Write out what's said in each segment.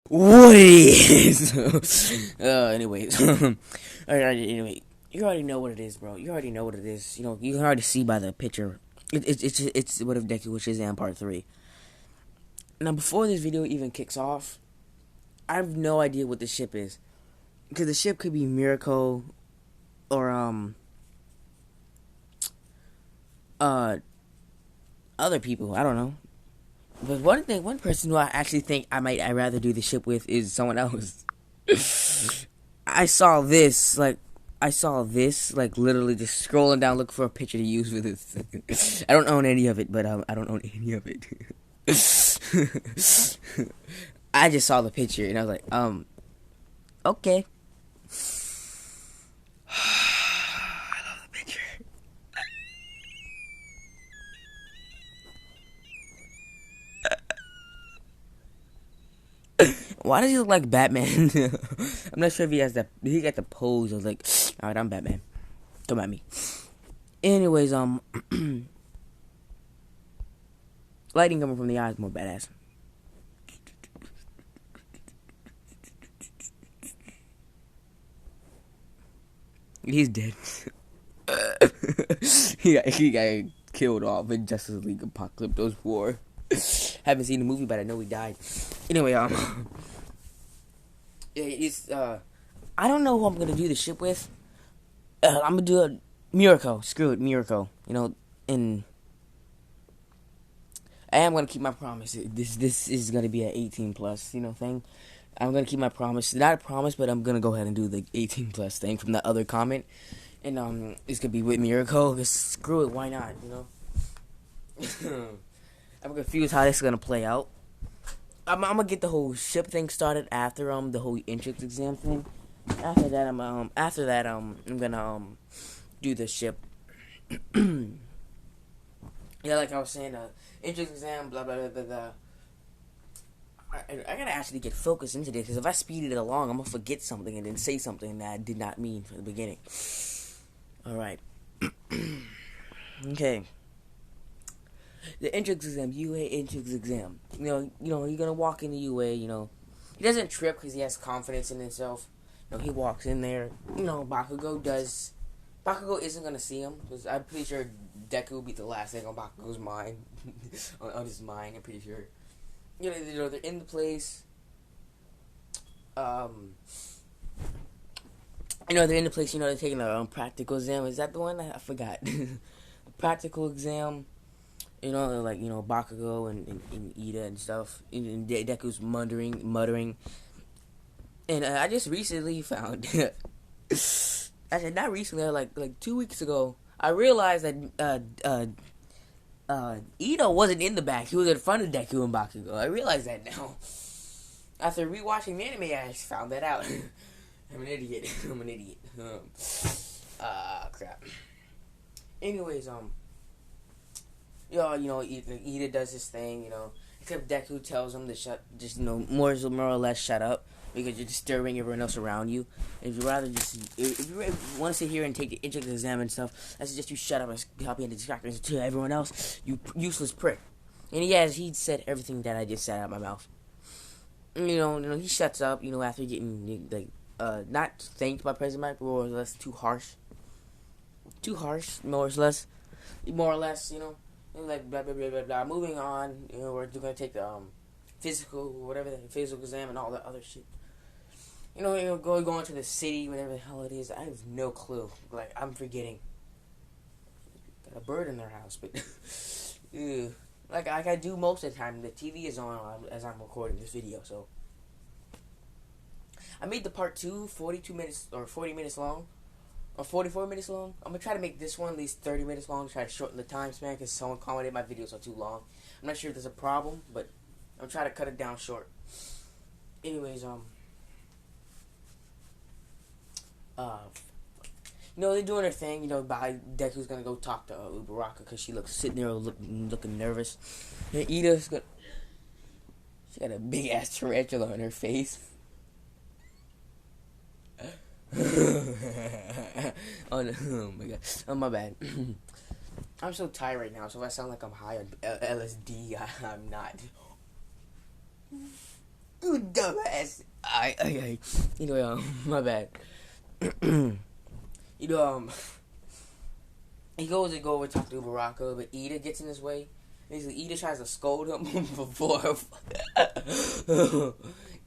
What is? Anyways, alright. Anyway, you already know what it is, bro. You already know what it is. You know, you can already see by the picture. It's what if Deku, which is Shazam Part 3. Now, before this video even kicks off, I have no idea what the ship is, because the ship could be Mirko or other people. I don't know. But one person who I actually think I'd rather do the ship with is someone else. I saw this literally just scrolling down looking for a picture to use with this. I don't own any of it, but I don't own any of it. I just saw the picture and I was like, okay. I love the picture. Why does he look like Batman? I'm not sure if he has that. He got the pose. I was like, all right, I'm Batman. Come at me. Anyways, lighting coming from the eyes more badass. He's dead. he got killed off in Justice League Apocalypse War. Haven't seen the movie, but I know he died. Anyway, it's I don't know who I'm gonna do the ship with. I'm gonna do a Mirko. Screw it, Mirko. You know, and I am gonna keep my promise. This is gonna be an 18 plus, thing. I'm gonna keep my promise. Not a promise, but I'm gonna go ahead and do the 18 plus thing from that other comment. And it's gonna be with Mirko. Cause screw it, why not? I'm confused how this is gonna play out. I'm gonna get the whole ship thing started after the whole entrance exam thing. After that, I'm gonna do the ship. Yeah, like I was saying, entrance exam, blah blah blah blah blah. I gotta actually get focused into this, because if I speed it along, I'm gonna forget something and then say something that I did not mean from the beginning. All right. Okay. The entrance exam, UA entrance exam. You're gonna walk into UA. He doesn't trip because he has confidence in himself. He walks in there. Bakugo does. Bakugo isn't gonna see him because I'm pretty sure Deku will be the last thing on Bakugo's mind, on his mind. I'm pretty sure. They're in the place. They're in the place. They're taking a practical exam. Is that the one? I forgot. The practical exam. Bakugo and Ida and stuff. And Deku's muttering. And I just recently found, actually not recently, like 2 weeks ago, I realized that Ida wasn't in the back. He was in front of Deku and Bakugo. I realize that now. After rewatching the anime, I just found that out. I'm an idiot. Crap. Anyways, Ida does his thing, except Deku tells him to more or less shut up, because you're disturbing everyone else around you. If you want to sit here and take the entrance exam and stuff, I suggest you shut up and stop being distracting to everyone else, you useless prick. And he said everything that I just said out of my mouth. He shuts up, after getting, not thanked by President Mike, more or less too harsh, more or less, like blah blah blah blah blah. Moving on, we're gonna take the physical exam and all that other shit. Going to the city, whatever the hell it is. I have no clue. Like, I'm forgetting. Got a bird in their house, but like I do most of the time. The TV is on as I'm recording this video, so I made the part 2 42 minutes or 40 minutes long. Or 44 minutes long. I'm going to try to make this one at least 30 minutes long. Try to shorten the time span because someone commented my videos are too long. I'm not sure if there's a problem, but I'm trying to cut it down short. Anyways, they're doing their thing. Deku's going to go talk to Ubaraka because she looks sitting there looking nervous. And Ida's got... She got a big ass tarantula on her face. Oh my god. Oh, my bad. I'm so tired right now, so if I sound like I'm high on LSD, I'm not. You dumbass. I. You know, my bad. You know, he goes to go over talk to Baraka, but Ida gets in his way. Basically, Ida tries to scold him before.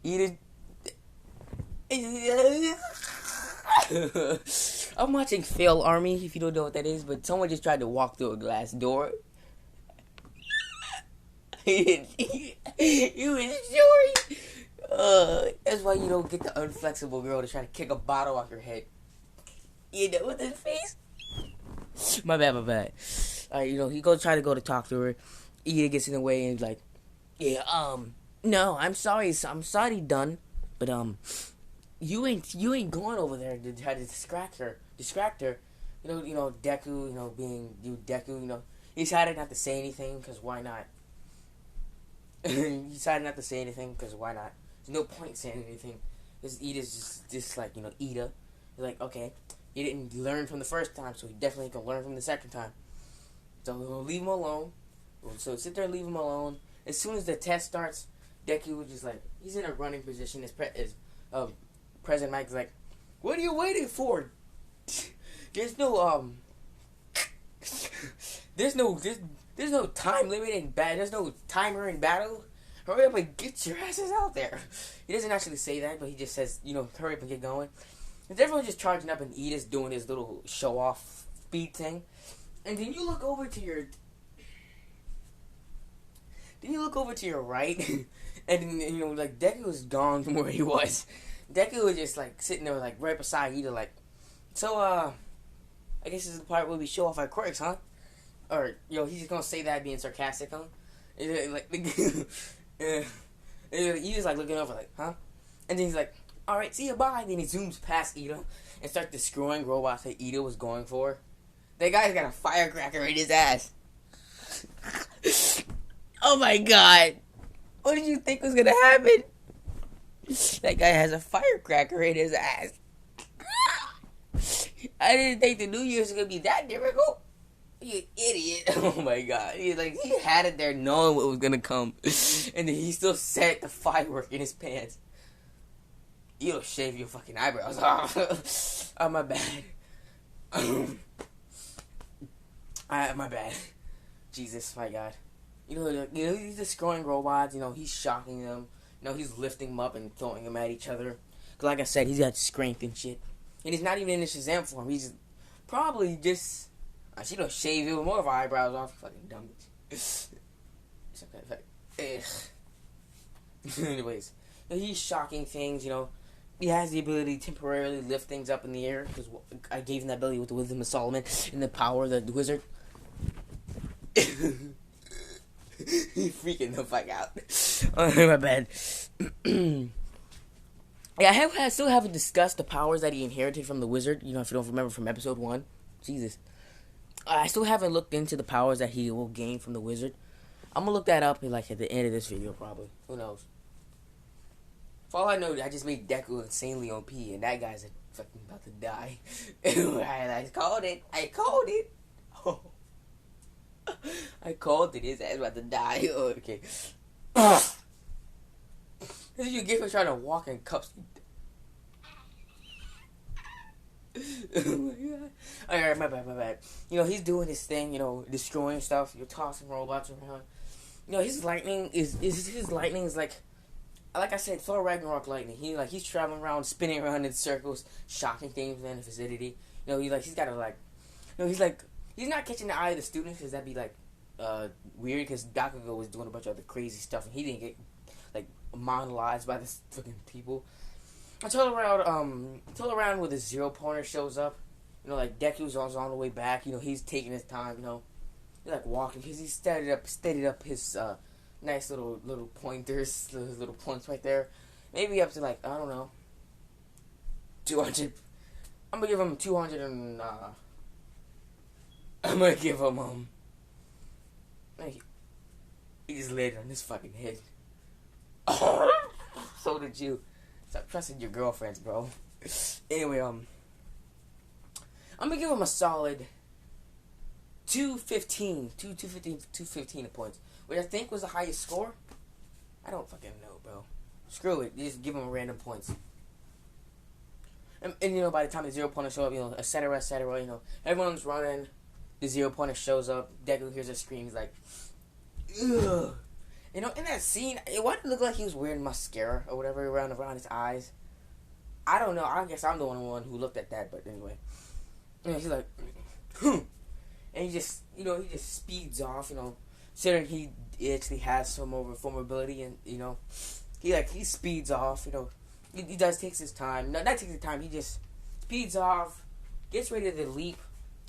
Ida. I'm watching Fail Army, if you don't know what that is, but someone just tried to walk through a glass door. You was short. That's why you don't get the unflexible girl to try to kick a bottle off your head. You know, with his face. My bad. Alright, you know, he goes try to go to talk to her. Ida gets in the way and he's like, yeah, no, I'm sorry, done, but you ain't going over there to try to distract her. You know, Deku, you know, being Deku, you know, he decided not to say anything because why not? There's no point saying anything. Because Ida's just like, you know, Ida. He's like, okay, he didn't learn from the first time, so he definitely can learn from the second time. So we'll leave him alone. So sit there and leave him alone. As soon as the test starts, Deku was just like, he's in a running position. President Mike's like, what are you waiting for? There's no time limit in battle. There's no timer in battle. Hurry up and get your asses out there. He doesn't actually say that, but he just says, you know, hurry up and get going. And everyone's just charging up, and Ida's doing his little show-off speed thing. And then you look over to your right, and you know, like, Deku was gone from where he was. Deku was just like sitting there, like right beside Ida, like, so I guess this is the part where we show off our quirks, huh? Or, you know, he's just gonna say that being sarcastic, huh? And, like, Ida's like looking over, like, huh? And then he's like, alright, see you, bye. Then he zooms past Ida and starts destroying robots that Ida was going for. That guy's got a firecracker in his ass. Oh my god. What did you think was gonna happen? That guy has a firecracker in his ass. I didn't think the New Year's was gonna be that difficult. You idiot. Oh my god. He had it there knowing what was gonna come. And then he still set the firework in his pants. You don't shave your fucking eyebrows off. Oh, my bad. My bad. Jesus, my god. You know, he's destroying robots. You know, he's shocking them. You know, he's lifting them up and throwing them at each other. Cause like I said, he's got strength and shit. And he's not even in the Shazam form. He's probably just... she don't shave even more of her eyebrows off. Fucking dumb bitch. Anyways, you know, he's shocking things, you know. He has the ability to temporarily lift things up in the air. Because I gave him that ability with the Wisdom of Solomon and the power of the wizard. He freaking the fuck out. Oh, my bad. Yeah, I still haven't discussed the powers that he inherited from the wizard. You know, if you don't remember from episode 1. Jesus. I still haven't looked into the powers that he will gain from the wizard. I'm gonna look that up at the end of this video, probably. Who knows? For all I know, I just made Deku insanely OP, and that guy's fucking about to die. I called it. Oh. I called it. His ass about to die. Oh, okay. This is you get for trying to walk in cups. Oh my god. Alright, my bad. You know, he's doing his thing, you know, destroying stuff. You're tossing robots around. You know, his lightning is like I said, Thor Ragnarok lightning. He's traveling around, spinning around in circles, shocking things in the vicinity. You know, he's got to he's not catching the eye of the students because that'd be weird because Bakugo was doing a bunch of other crazy stuff and he didn't get monologued by the fucking people. Until around where the Zero Pointer shows up, you know, Deku's on the way back. You know, he's taking his time. You know, he's walking because he steadied up his nice little pointers, those little points right there. Maybe up to I don't know, 200. I'm gonna give him 200 and I'm gonna give him he just laid it on his fucking head. So did you. Stop trusting your girlfriends, bro. Anyway, I'm gonna give him a solid 215 points, which I think was the highest score. I don't fucking know, bro. Screw it. You just give him random points. And you know, by the time the zero pointer show up, you know, et cetera, you know, everyone's running. The zero pointer shows up. Deku hears a scream. He's like, ugh. You know, in that scene, why did it look like he was wearing mascara or whatever around his eyes? I don't know. I guess I'm the only one who looked at that. But anyway, you know, he's like, and he just, you know, he just speeds off. You know, considering he actually has some vulnerability, and you know, he speeds off. You know, he takes his time. No, not takes his time. He just speeds off, gets ready to leap.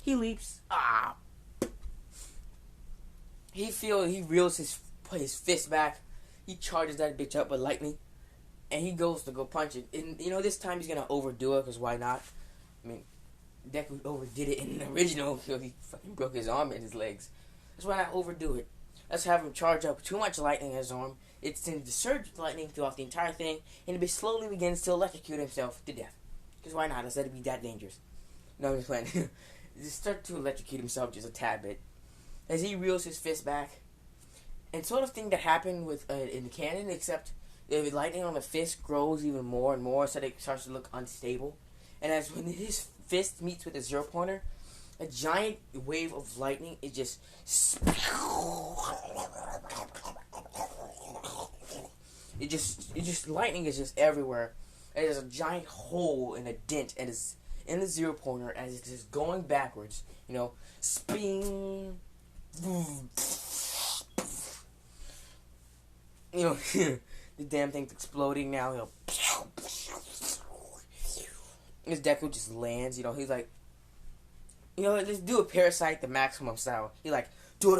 He leaps. He reels his fist back. He charges that bitch up with lightning, and he goes to go punch it. And you know, this time he's gonna overdo it, because why not? I mean, Deku overdid it in the original. So he fucking broke his arm and his legs. That's why not overdo it. Let's have him charge up too much lightning in his arm. It tends to surge with lightning throughout the entire thing, and it slowly begins to electrocute himself to death. Because why not? Let's let it be that dangerous. No, I'm just playing. Just start to electrocute himself just a tad bit as he reels his fist back, and sort of thing that happened with in the canon, except the lightning on the fist grows even more and more, so that it starts to look unstable. And as when his fist meets with a zero pointer, a giant wave of lightning is just lightning is just everywhere. And there's a giant hole and a dent, and it's in the zero pointer as it's just going backwards, you know, sping, you know, the damn thing's exploding now, you know, as Deku just lands, you know, he's like, you know, let's do a Parasite the maximum style. He's like, you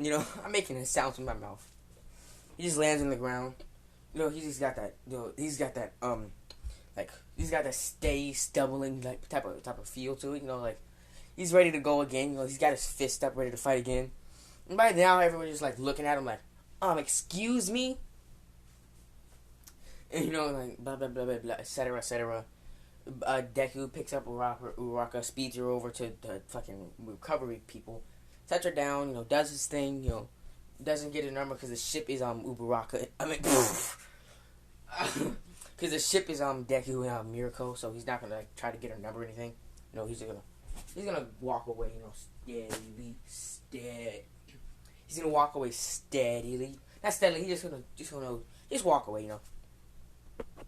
know, I'm making a sound with my mouth. He just lands on the ground. You know, he's got that stay stumbling like type of feel to it. You know, like he's ready to go again. You know, he's got his fist up, ready to fight again. And by now, everyone's just like looking at him like, excuse me. And you know, like blah blah blah blah blah, etc. etc. Deku picks up Uraraka, speeds her over to the fucking recovery people, sets her down. You know, does his thing. You know, doesn't get a number because the ship is Uraraka. I mean. Because the ship is Deku and Mirko, so he's not gonna like try to get her number or anything. You know, he's gonna walk away. You know, steady. He's gonna walk away steadily, not steadily. He's just gonna walk away. You know,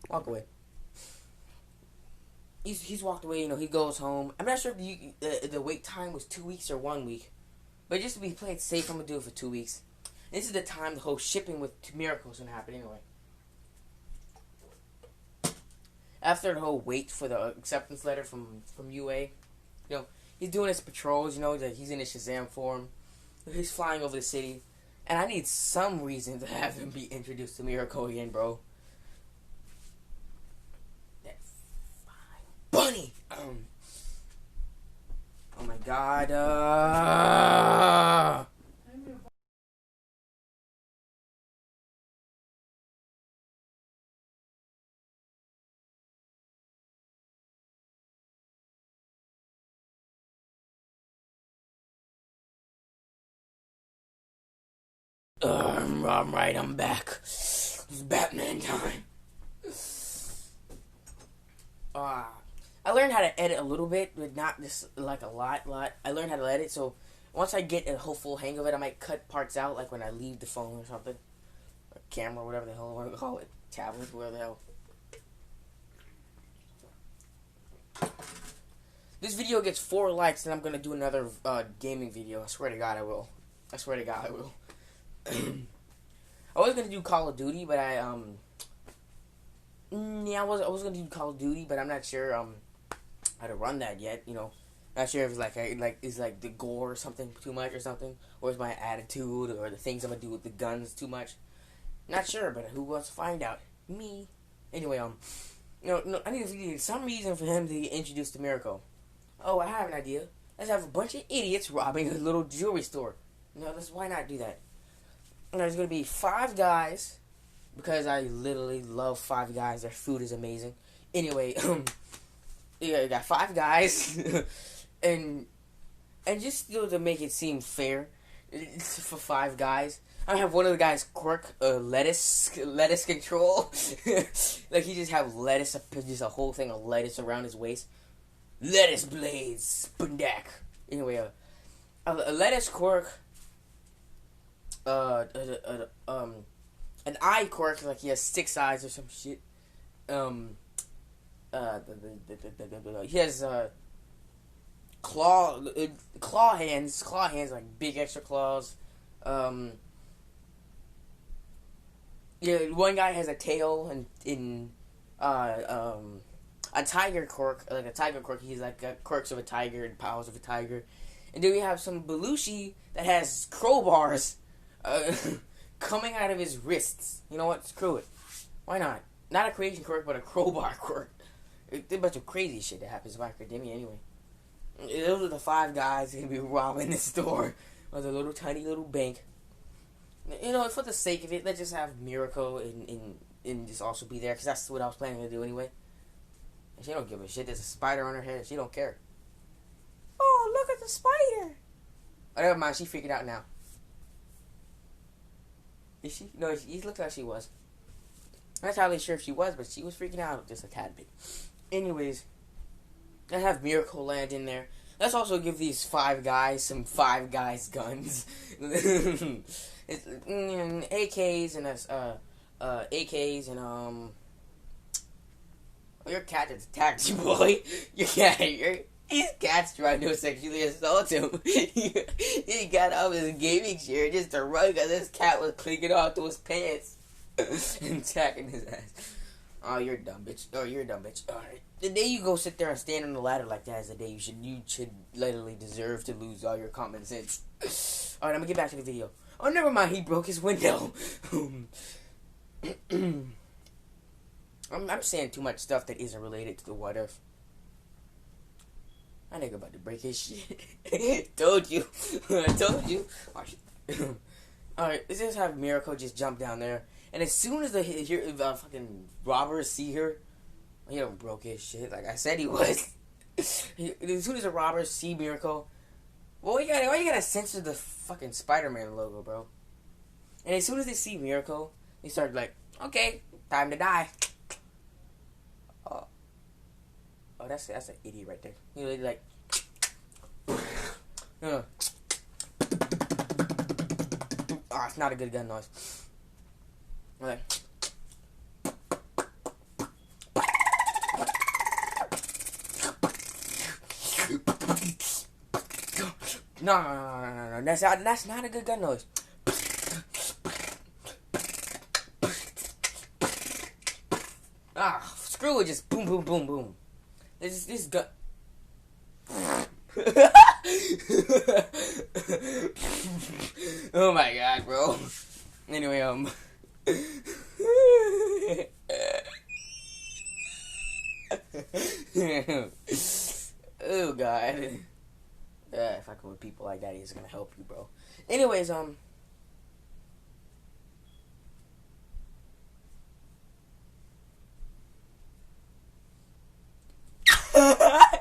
walk away. He's walked away. You know, he goes home. I'm not sure if the wait time was 2 weeks or 1 week, but just to be playing safe, I'm gonna do it for 2 weeks. This is the time the whole shipping with Mirko is gonna happen anyway. After the whole wait for the acceptance letter from UA, you know, he's doing his patrols, you know, that he's in his Shazam form. He's flying over the city. And I need some reason to have him be introduced to Mirko again, bro. That fine bunny! Oh my god, I'm right, I'm back. It's Batman time. I learned how to edit a little bit, but not just like a lot. I learned how to edit, so once I get a whole full hang of it, I might cut parts out, like when I leave the phone or something. Or camera, whatever the hell I want to call it. Tablet, whatever the hell. This video gets 4 likes, and I'm going to do another gaming video. I swear to God I will. I was gonna do Call of Duty, but I was gonna do Call of Duty, but I'm not sure how to run that yet. You know, not sure if it's is the gore or something too much or something, or is my attitude or the things I'm gonna do with the guns too much. Not sure, but who wants to find out? Me. Anyway, I need some reason for him to get introduced to Mirko. Oh, I have an idea. Let's have a bunch of idiots robbing a little jewelry store. Why not do that? There's going to be 5 guys, because I literally love 5 guys. Their food is amazing. Anyway, you got 5 guys, and just to make it seem fair, It's for 5 guys. I have one of the guys quirk lettuce control. Like he just have lettuce, just a whole thing of lettuce around his waist. Lettuce blades, bundak. Anyway, a lettuce quirk. An eye quirk, like he has 6 eyes or some shit. He has claw hands like big extra claws. Yeah, one guy has a tail and in a tiger quirk, like a tiger quirk. He's like got quirks of a tiger and powers of a tiger. And then we have some Belushi that has crowbars coming out of his wrists. You know what? Screw it. Why not? Not a creation quirk, but a crowbar quirk. It's a bunch of crazy shit that happens in My Academia anyway. Those are the 5 guys gonna be robbing the store with a little tiny little bank. You know, for the sake of it, let's just have Mirko and just also be there, because that's what I was planning to do anyway. And she don't give a shit. There's a spider on her head. She don't care. Oh, look at the spider. Oh, never mind. She freaking out now. Is she? No, he looked like she was. I'm not entirely sure if she was, but she was freaking out just a tad bit. Anyways, let's have Mirko land in there. Let's also give these 5 guys some 5 guys guns. It's AKs and AKs and your cat just attacked you, boy. His cat's trying to sexually assault him. He got off his gaming chair just to run because this cat was clinging off to his pants and attacking his ass. Oh, you're a dumb bitch. Oh, you're a dumb bitch. Alright. The day you go sit there and stand on the ladder like that is the day you should literally deserve to lose all your common sense. Alright, I'm gonna get back to the video. Oh, never mind, he broke his window. I'm saying too much stuff that isn't related to the what if. I nigga about to break his shit. Told you. I told you. Oh, alright, let's just have Mirko just jump down there. And as soon as the fucking robbers see her, he don't broke his shit like I said he was. As soon as the robbers see Mirko, why you gotta censor the fucking Spider-Man logo, bro? And as soon as they see Mirko, they start like, okay, time to die. Oh, that's an idiot right there. You know, like, oh, it's not a good gun noise. Like, no. That's not a good gun noise. Screw it. Just boom, boom, boom, boom. This gun. Oh my god, bro. Anyway, oh god. Fucking with people like that is gonna help you, bro. Anyways,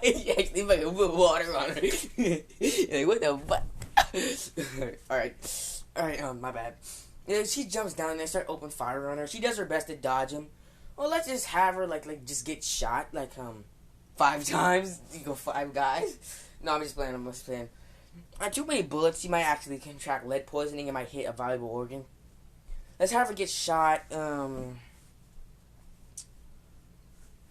he actually fucking put water on her. Like, what the fuck? Alright, my bad. You know, she jumps down there, start open fire on her. She does her best to dodge him. Well, let's just have her like just get shot 5 times. You go 5 guys. No, I'm just playing. Too many bullets, she might actually contract lead poisoning and might hit a valuable organ. Let's have her get shot.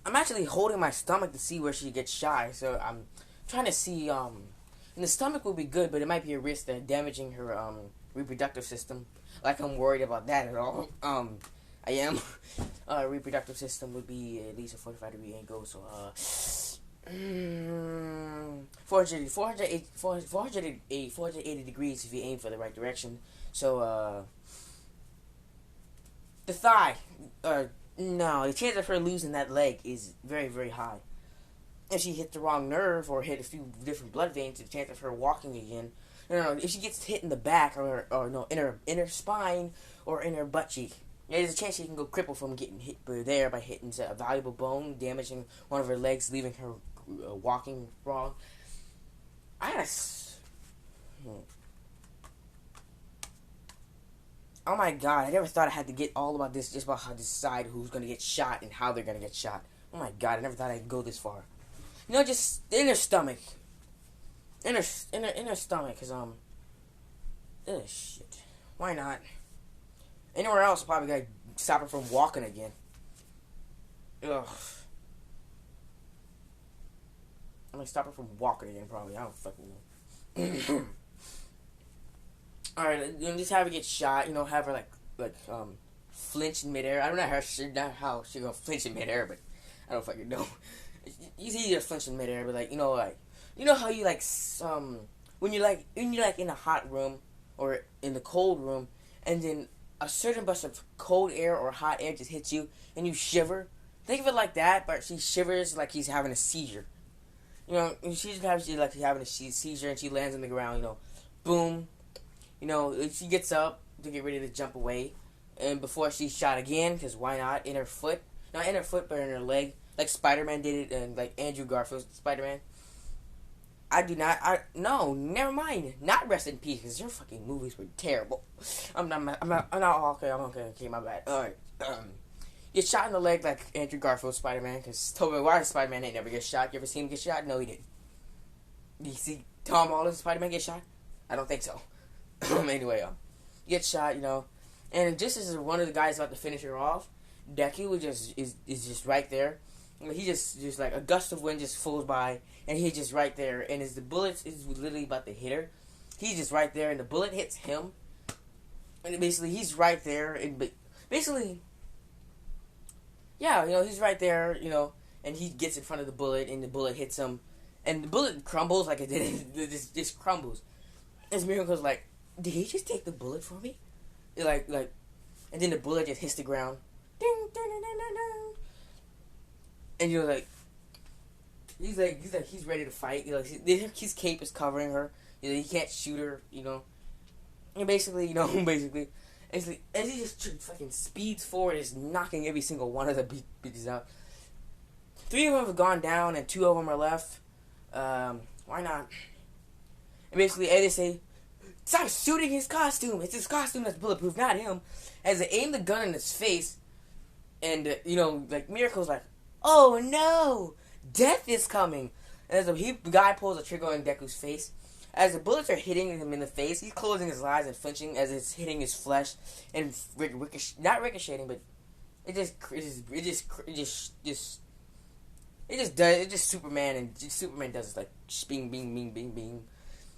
I'm actually holding my stomach to see where she gets shot, so I'm trying to see, and the stomach will be good, but it might be a risk of damaging her, reproductive system. Like, I'm worried about that at all. I am. Reproductive system would be at least a 45-degree angle, so, 480 degrees if you aim for the right direction. So, the thigh, no, the chance of her losing that leg is very, very high. If she hit the wrong nerve or hit a few different blood veins, the chance of her walking again. No, if she gets hit in the back or no, in her spine or in her butt cheek, there's a chance she can go crippled from getting hit there by hitting a valuable bone, damaging one of her legs, leaving her walking wrong. Oh my god, I never thought I had to get all about this just about how to decide who's gonna get shot and how they're gonna get shot. Oh my god, I never thought I'd go this far. Just the inner stomach. Inner stomach is shit. Why not? Anywhere else probably gotta stop her from walking again. Ugh. I'm gonna stop her from walking again probably. I don't fucking know. Alright, just have her get shot, have her flinch in midair. I don't know how she gonna flinch in midair, but I don't fucking know. It's easier to flinch in midair, but how you when you're in a hot room or in the cold room, and then a certain burst of cold air or hot air just hits you and you shiver. Think of it like that, but she shivers like he's having a seizure. She's having a seizure and she lands on the ground. Boom. She gets up to get ready to jump away, and before she's shot again, because why not? In her foot, not in her foot, but in her leg, like Spider-Man did it, and like Andrew Garfield's Spider-Man. No, never mind. Not rest in peace, because your fucking movies were terrible. I'm not okay, my bad. Alright, get shot in the leg like Andrew Garfield's Spider-Man, because Tobey Maguire's Spider-Man ain't never get shot. You ever seen him get shot? No, he didn't. You see Tom Holland's Spider-Man get shot? I don't think so. Anyway, you get shot, and just as one of the guys about to finish her off, Deku is just right there. He just like a gust of wind just flows by, and he's just right there. And as the bullet is literally about to hit her, he's just right there, and the bullet hits him. And basically, he's right there, and basically, yeah, he's right there, and he gets in front of the bullet, and the bullet hits him, and the bullet crumbles like it did. It just crumbles. And Miracle's like, did he just take the bullet for me? Like, and then the bullet just hits the ground. Ding, ding, ding, ding, ding. And he's ready to fight. His cape is covering her. He can't shoot her. And basically, as he just fucking speeds forward, is knocking every single one of the bitches out. 3 of them have gone down, and 2 of them are left. Why not? And basically, they say, stop shooting his costume. It's his costume that's bulletproof, not him. As they aim the gun in his face, and Miracle's like, oh no, death is coming. And as the guy pulls the trigger on Deku's face, as the bullets are hitting him in the face, he's closing his eyes and flinching as it's hitting his flesh and not ricocheting, but it just Superman, and Superman does this like bing bing bing bing bing.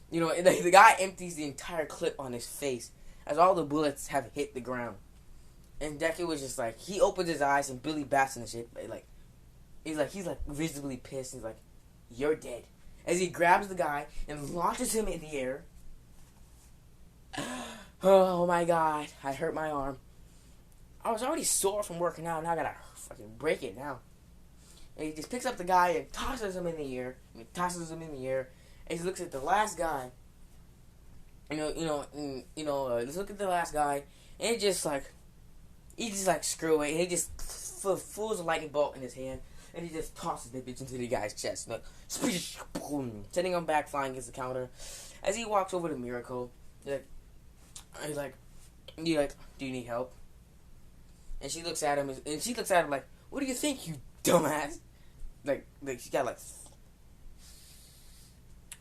And the guy empties the entire clip on his face as all the bullets have hit the ground. And Deku was just like, he opens his eyes and Billy Bats and shit, but he's visibly pissed. He's like, you're dead. As he grabs the guy and launches him in the air. Oh my god, I hurt my arm. I was already sore from working out, and I gotta fucking break it now. And he just picks up the guy and tosses him in the air. And he looks at the last guy. Let's look at the last guy, and he just screw it. And he just fools a lightning bolt in his hand, and he just tosses the bitch into the guy's chest, sending him back flying against the counter. As he walks over to Miracle, he's like, do you need help? And she looks at him, like, what do you think, you dumbass? Like she got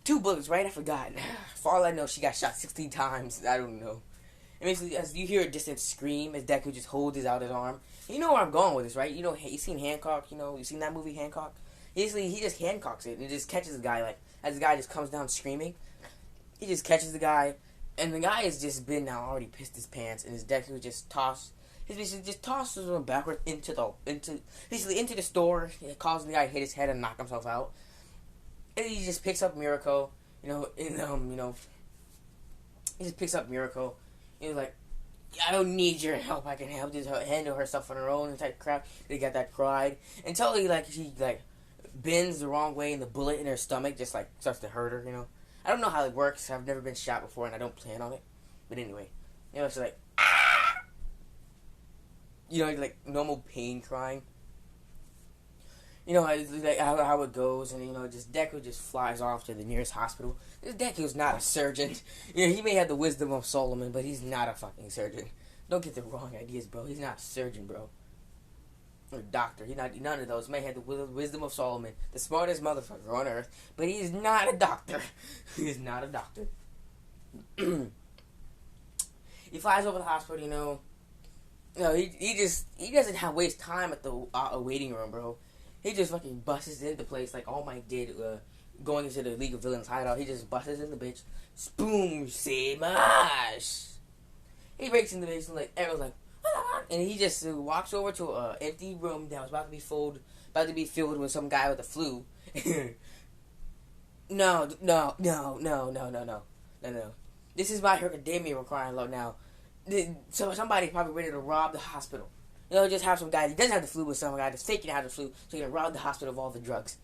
2 bullets, right? I forgot. For all I know, she got shot 16 times. I don't know. And basically, as you hear a distant scream, as Deku just holds out his arm. You know where I'm going with this, right? You seen Hancock, you seen that movie, Hancock? Basically, he just Hancocks it, and he just catches the guy, as the guy just comes down screaming. He just catches the guy, and the guy has just been now already pissed his pants, and his Deku just tosses him backwards into the store, causing the guy to hit his head and knock himself out. And he just picks up Mirko, he just picks up Mirko, and he's like, I don't need your help, I can help just handle herself on her own and type crap. They got that pride. Until she bends the wrong way and the bullet in her stomach just starts to hurt her, I don't know how it works, I've never been shot before and I don't plan on it. But anyway, she's like, ah! Normal pain crying. You know, it's like how it goes, and just Deku just flies off to the nearest hospital. This Deku's not a surgeon. He may have the wisdom of Solomon, but he's not a fucking surgeon. Don't get the wrong ideas, bro. He's not a surgeon, bro. Or a doctor. He's not none of those. May have the wisdom of Solomon, the smartest motherfucker on earth, but he's not a doctor. He's not a doctor. He flies over the hospital. He doesn't waste time at the waiting room, bro. He just fucking busts into place like All Might did going into the League of Villains hideout. He just busts in the bitch. Boom, smash. He breaks in the bitch and like everyone's like, ah! And he just walks over to an empty room that was about to be filled with some guy with the flu. No. This is my academia we're crying out now. So somebody's probably ready to rob the hospital. Just have some guy that doesn't have the flu with some guy that's faking out the flu so he can rob the hospital of all the drugs.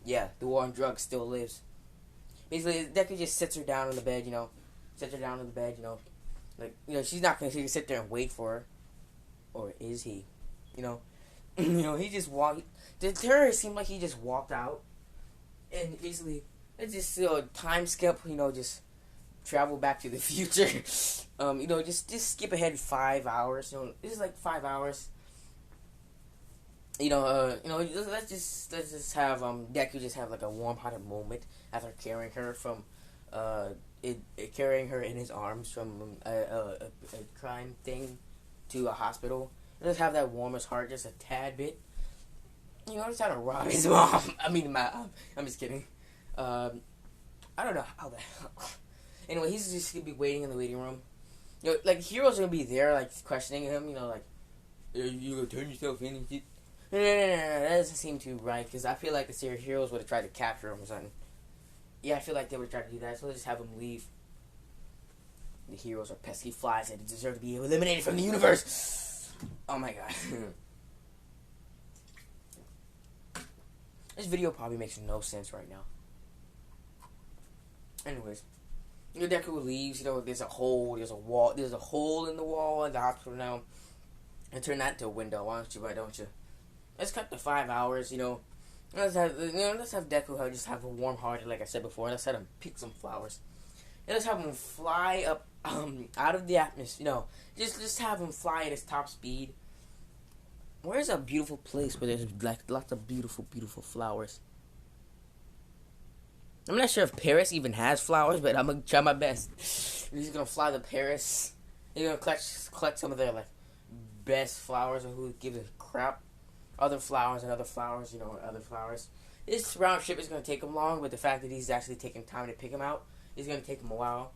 Yeah, the war on drugs still lives. Basically, Deku just sits her down on the bed, she's not going to sit there and wait for her. Or is he? He just walked. The terrorist seemed like he just walked out. And basically, it's just time skip, just travel back to the future. Just skip ahead 5 hours. This is like 5 hours. Let's just have Deku just have like a warm-hearted moment after carrying her in his arms from a crime thing to a hospital. Let's have that warm his heart just a tad bit. Just trying to rob his mom. I'm just kidding. I don't know how the hell. Anyway, he's just gonna be waiting in the waiting room. Hero's gonna be there, like, questioning him, you gonna turn yourself in? No, that doesn't seem too right, because I feel like the heroes would have tried to capture him or something. Yeah, I feel like they would have tried to do that, so let's just have him leave. The heroes are pesky flies and deserve to be eliminated from the universe! Oh my god. This video probably makes no sense right now. Anyways. Deku leaves, there's a hole in the wall in the hospital now. And turn that into a window, why don't you? Let's cut to 5 hours, Let's have Deku just have a warm heart, like I said before, and let's have him pick some flowers. And let's have him fly up out of the atmosphere. Just have him fly at his top speed. Where's a beautiful place where there's like lots of beautiful, beautiful flowers? I'm not sure if Paris even has flowers, but I'm gonna try my best. He's gonna fly to Paris. He's gonna collect some of their best flowers, or who gives a crap. Other flowers and other flowers, other flowers. This round trip is gonna take him long, but the fact that he's actually taking time to pick them out is gonna take him a while.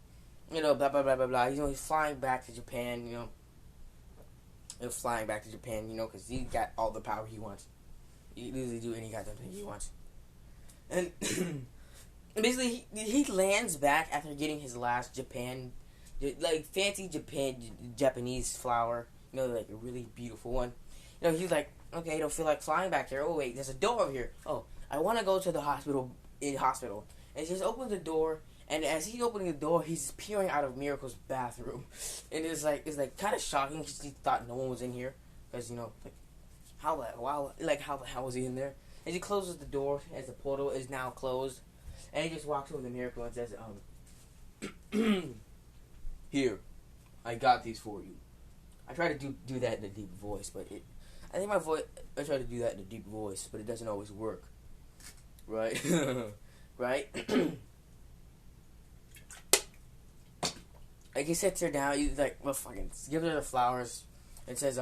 Blah blah blah blah blah. He's flying back to Japan. He's flying back to Japan. Because he got all the power he wants. He can literally do any goddamn thing he wants. And. Basically, he lands back after getting his last fancy Japanese flower, like a really beautiful one. He's like, okay, I don't feel like flying back here. Oh wait, there's a door over here. Oh, I want to go to the hospital. And he just opens the door, and as he's opening the door, he's peering out of Miracle's bathroom, and it's kind of shocking because he thought no one was in here, because how the hell was he in there? And he closes the door as the portal is now closed. And he just walks over to Miracle and says, here, I got these for you. I try to do that in a deep voice, but I try to do that in a deep voice, but it doesn't always work. Right? Right? He sits her down, he's like, well, fucking, gives her the flowers, and says,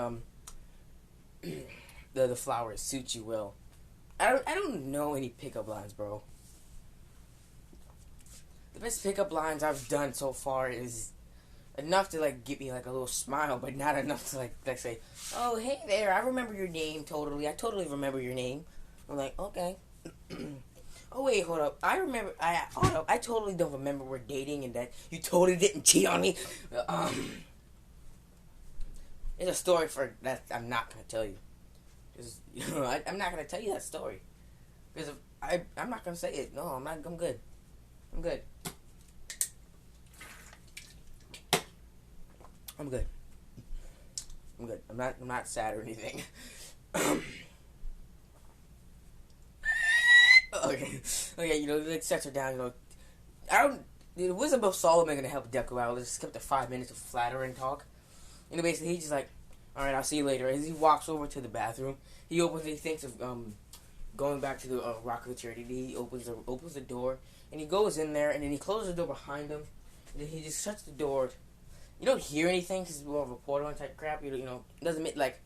the flowers suit you well. I don't know any pickup lines, bro. The best pickup lines I've done so far is enough to get me a little smile, but not enough to say, oh hey there, I remember your name totally. I totally remember your name. I'm like, okay. Oh wait, hold up. I totally don't remember we're dating and that you totally didn't cheat on me. It's a story for that I'm not gonna tell you. I'm not gonna tell you that story because I'm not gonna say it. No, I'm not. I'm good. I'm good. I'm not sad or anything. okay, like sets her down. I don't. It wasn't about Solomon gonna help Deku out. Let's skip the 5 minutes of flattering talk. Basically, he's just like, all right, I'll see you later. As he walks over to the bathroom, he thinks of going back to the Rock of Eternity. He opens the door, and he goes in there, and then he closes the door behind him, and then he just shuts the door. You don't hear anything because it's more of a portal type crap. It doesn't make like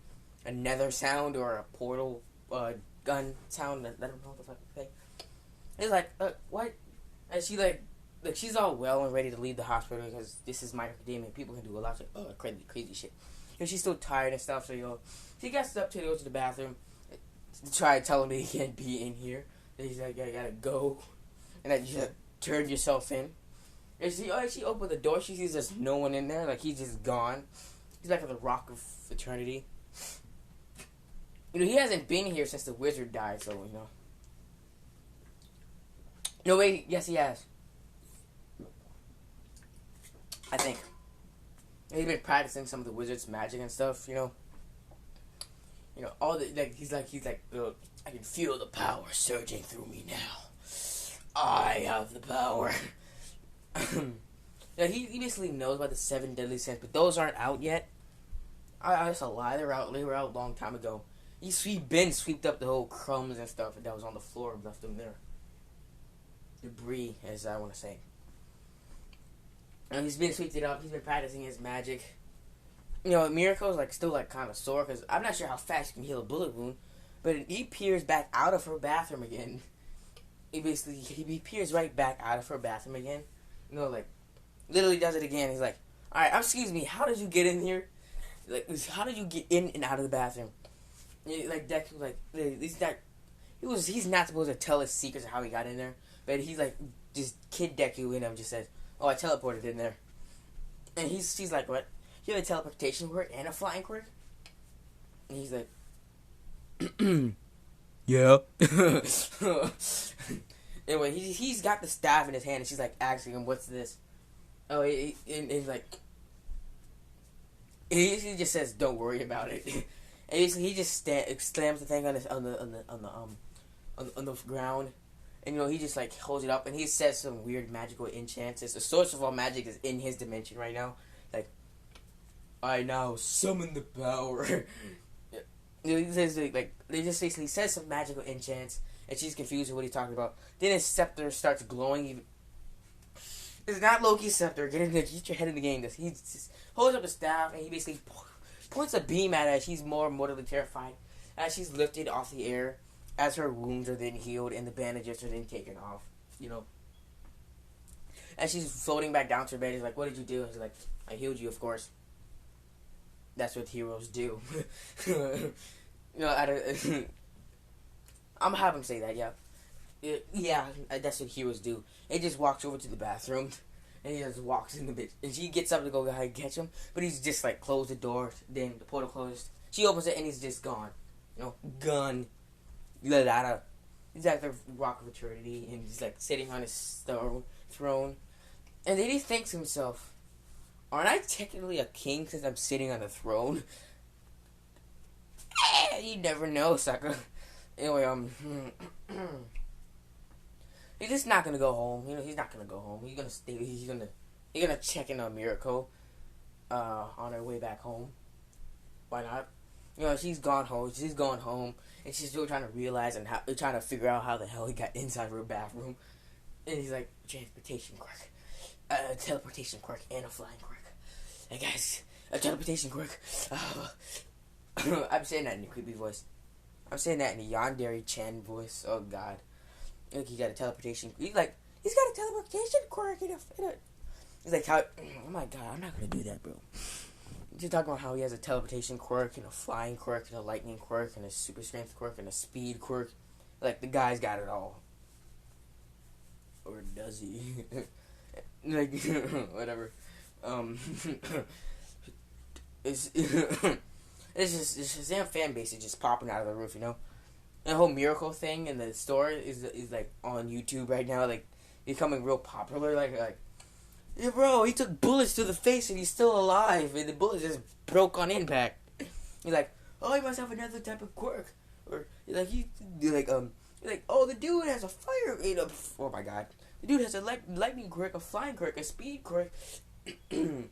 a nether sound or a portal gun sound. I don't know what the fuck to say. It's like, what? And she like she's all well and ready to leave the hospital because this is My Hero Academia. People can do a lot of crazy shit. And she's still tired and stuff, so she gets up to go to the bathroom to try to tell him that he can't be in here. And he's like, I gotta go. And that you just turn yourself in. And she opened the door, she sees there's no one in there, like he's just gone. He's back at the Rock of Eternity. He hasn't been here since the wizard died, so No, wait, yes he has. I think. He's been practicing some of the wizard's magic and stuff, all the, he's like, I can feel the power surging through me now. I have the power. He basically knows about the 7 deadly sins, but those aren't out yet. That's a lie. They were out a long time ago. He been swept up the whole crumbs and stuff that was on the floor and left them there. Debris, as I want to say. And he's been swept it up. He's been practicing his magic. Mirko's still kind of sore because I'm not sure how fast you can heal a bullet wound, but he peers back out of her bathroom again. He peers right back out of her bathroom again. Literally does it again. He's like, all right, excuse me, how did you get in here? How did you get in and out of the bathroom? Deku, he's not supposed to tell his secrets of how he got in there, but he's just kid Deku in him just says, oh, I teleported in there. And she's like, what? You have a teleportation quirk and a flying quirk? And he's like, yeah. Anyway, he's got the staff in his hand, and she's asking him, what's this? Oh, and he's like, he just says, don't worry about it. And he just slams the thing on the ground, and he just holds it up, and he says some weird magical enchants. The source of all magic is in his dimension right now. I now summon the power. He says they just basically says some magical enchants, and she's confused with what he's talking about. Then his scepter starts glowing. It's not Loki's scepter. Get your head in the game. He just holds up the staff, and he basically points a beam at her. She's more mortally terrified as she's lifted off the air, as her wounds are then healed and the bandages are then taken off. As she's floating back down to her bed, he's like, "What did you do?" He's like, "I healed you, of course." That's what heroes do. I'm gonna have him say that, yeah. Yeah, that's what heroes do. He just walks over to the bathroom, and he just walks in the bitch. And she gets up to go catch him, but he's just closed the door, then the portal closed. She opens it, and he's just gone. Gone. He's at the Rock of Eternity, and he's sitting on his throne. And then he thinks to himself, aren't I technically a king since I'm sitting on a throne? You never know, sucker. Anyway, he's just not gonna go home. He's not gonna go home. He's gonna stay. He's gonna check in on Mirko on her way back home. Why not? She's gone home. She's gone home, and she's still trying to realize and trying to figure out how the hell he got inside her bathroom. And he's like, transportation quirk, teleportation quirk, and a flying quirk. Hey guys, a teleportation quirk. I'm saying that in a creepy voice. I'm saying that in a Yandere Chan voice. Oh god. Look, he got a teleportation. He's got a teleportation quirk in a. He's like, how? Oh my god, I'm not gonna do that, bro. He's talking about how he has a teleportation quirk and a flying quirk and a lightning quirk and a super strength quirk and a speed quirk. The guy's got it all. Or does he? Whatever. It's Shazam fan base is just popping out of the roof, The whole miracle thing in the store is on YouTube right now, becoming real popular. Yeah, bro, he took bullets to the face and he's still alive, and the bullet just broke on impact. He's like, oh, he must have another type of quirk, or He's like, oh, the dude has a fire, oh my god. The dude has a lightning quirk, a flying quirk, a speed quirk, a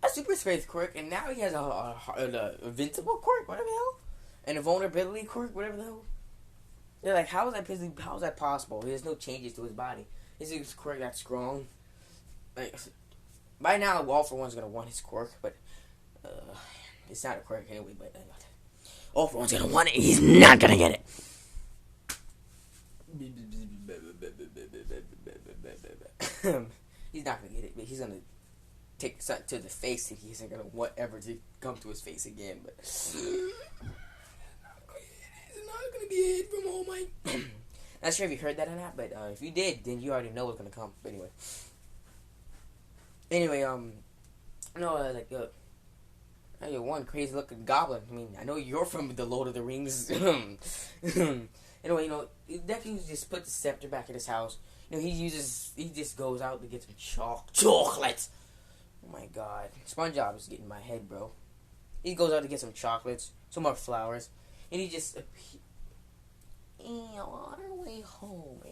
super space quirk, and now he has a invincible quirk, whatever the hell, and a vulnerability quirk, whatever the hell. They're like, how is that possible? There's no changes to his body. His quirk that strong. Like, by now, All For One's gonna want his quirk, but it's not a quirk anyway. But All For One's gonna want it. He's not gonna get it. He's not gonna get it, but he's gonna take something to the face, and he's not gonna whatever to come to his face again. But it's not gonna be it from All Might. Not sure if you heard that or not, but if you did, then you already know what's gonna come. But anyway, you're one crazy looking goblin. I mean, I know you're from the Lord of the Rings. Anyway, Deku just put the scepter back at his house. He just goes out to get some chocolates. Oh my god, SpongeBob is getting my head, bro. He goes out to get some chocolates, some more flowers, and he just on our way home,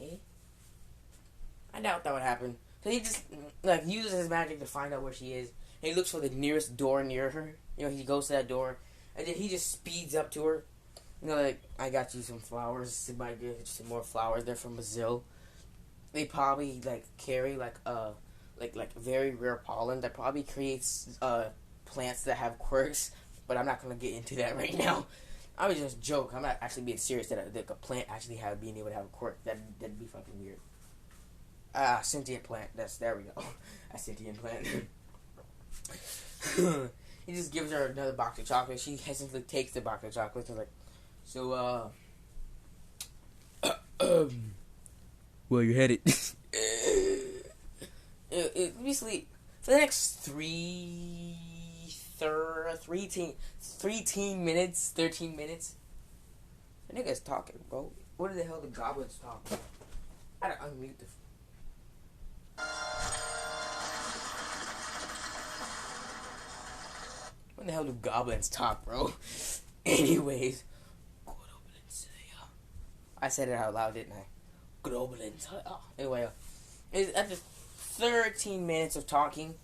I doubt that would happen. So he just uses his magic to find out where she is. And he looks for the nearest door near her. He goes to that door, and then he just speeds up to her. I got you some flowers. It might get some more flowers. They're from Brazil. They probably carry very rare pollen that probably creates plants that have quirks. But I'm not gonna get into that right now. I was just joke. I'm not actually being serious that a plant actually being able to have a quirk. That'd be fucking weird. Sentient plant. There we go. A sentient plant. He just gives her another box of chocolate. She hesitantly takes the box of chocolates and where you headed? Basically, for the next 13 minutes, the nigga's talking, bro. What the hell the goblins talking? I gotta unmute the... When the hell do goblins talk, bro? Anyways, goblins. I said it out loud, didn't I? Goblins. Anyway, after 13 minutes of talking,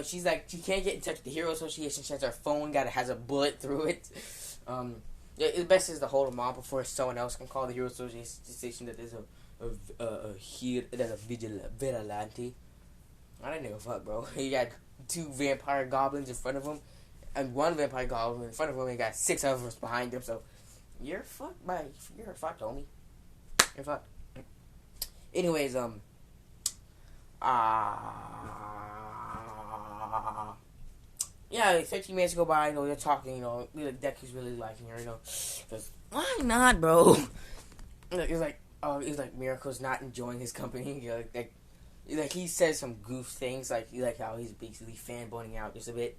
she's she can't get in touch with the Hero Association. She has her phone has a bullet through it. The best is to hold them on before someone else can call the Hero Association that there's a vigilante. I don't give a fuck, bro. You got 2 vampire goblins in front of him, and 1 vampire goblin in front of him, and got 6 others behind him. So you're fucked, homie. You're fucked. Anyways, yeah, 13 minutes go by, they're talking, Deku's really liking her, because, why not, bro? It's like Mirko's not enjoying his company, he says some goof things, how he's basically fanboying out just a bit.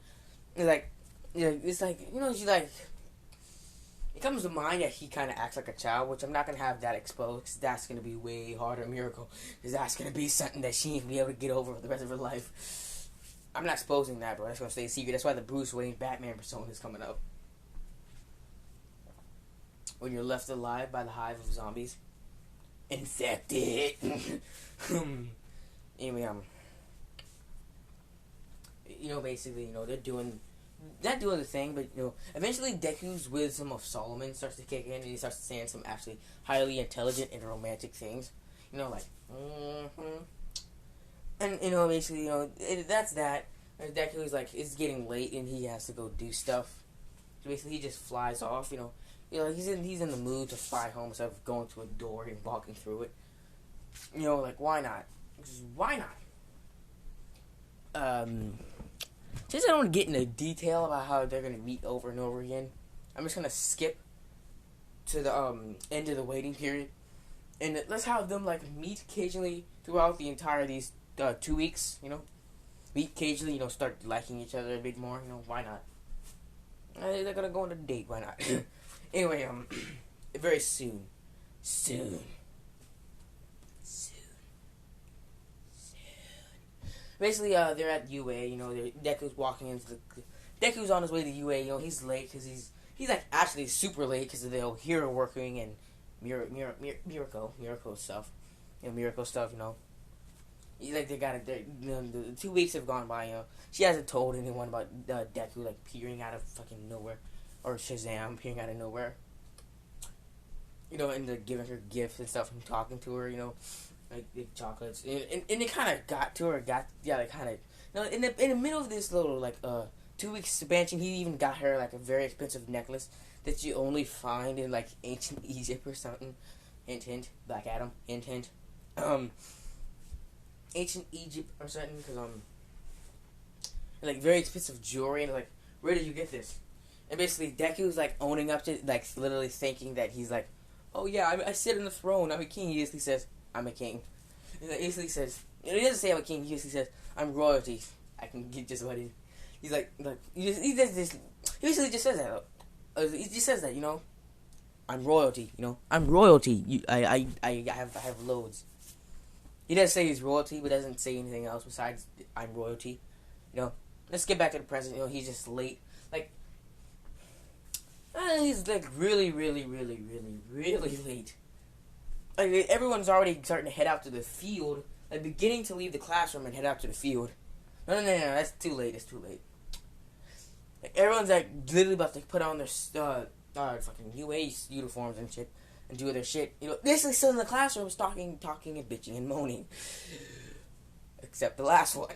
It comes to mind that he kind of acts like a child, which I'm not going to have that exposed, because that's going to be way harder on Mirko, because that's going to be something that she ain't be able to get over for the rest of her life. I'm not exposing that, bro. That's going to stay a secret. That's why the Bruce Wayne Batman persona is coming up. When you're left alive by the hive of zombies. Infected. Anyway, basically, they're not doing the thing, but, eventually Deku's wisdom of Solomon starts to kick in, and he starts saying some actually highly intelligent and romantic things. And, basically, that's that. And Deku's it's getting late, and he has to go do stuff. So basically, he just flies off, he's in the mood to fly home instead of going to a door and walking through it. Why not? Just why not? Since I don't get into detail about how they're gonna meet over and over again, I'm just gonna skip to the end of the waiting period, and let's have them meet occasionally throughout the entire these 2 weeks. Meet occasionally. Start liking each other a bit more. Why not? They're gonna go on a date. Why not? Anyway, very soon. Basically, they're at UA. Deku's walking into Deku's on his way to UA. He's late because he's actually super late because of the Hero working and Miracle stuff. Miracle stuff. Like they got it. The 2 weeks have gone by. She hasn't told anyone about Deku like peering out of fucking nowhere, or Shazam peering out of nowhere. And giving her gifts and stuff and talking to her. Like chocolates, and it kind of got to her. Like kind of. In the middle of this little 2 week expansion, he even got her like a very expensive necklace that you only find in like ancient Egypt or something. Hint, hint. Black Adam. Hint, hint. Ancient Egypt or something, because like very expensive jewelry, and like, where did you get this? And basically Deku's like owning up to, like, literally thinking that he's like, oh yeah, I sit on the throne, I'm a king. He basically says, I'm a king. He basically says, he doesn't say I'm a king, he basically says, I'm royalty. I can get just what he's like he does this. He basically just says that. He just says that, I'm royalty. I'm royalty. I have loads. He does say he's royalty, but doesn't say anything else besides I'm royalty. Let's get back to the present. He's just late. Like, he's like really, really, really, really, really late. Like, everyone's already starting to head out to the field, like beginning to leave the classroom and head out to the field. No, that's too late. It's too late. Like, everyone's like literally about to put on their fucking UA uniforms and shit and do their shit. Basically still in the classroom, talking and bitching and moaning. Except the last one.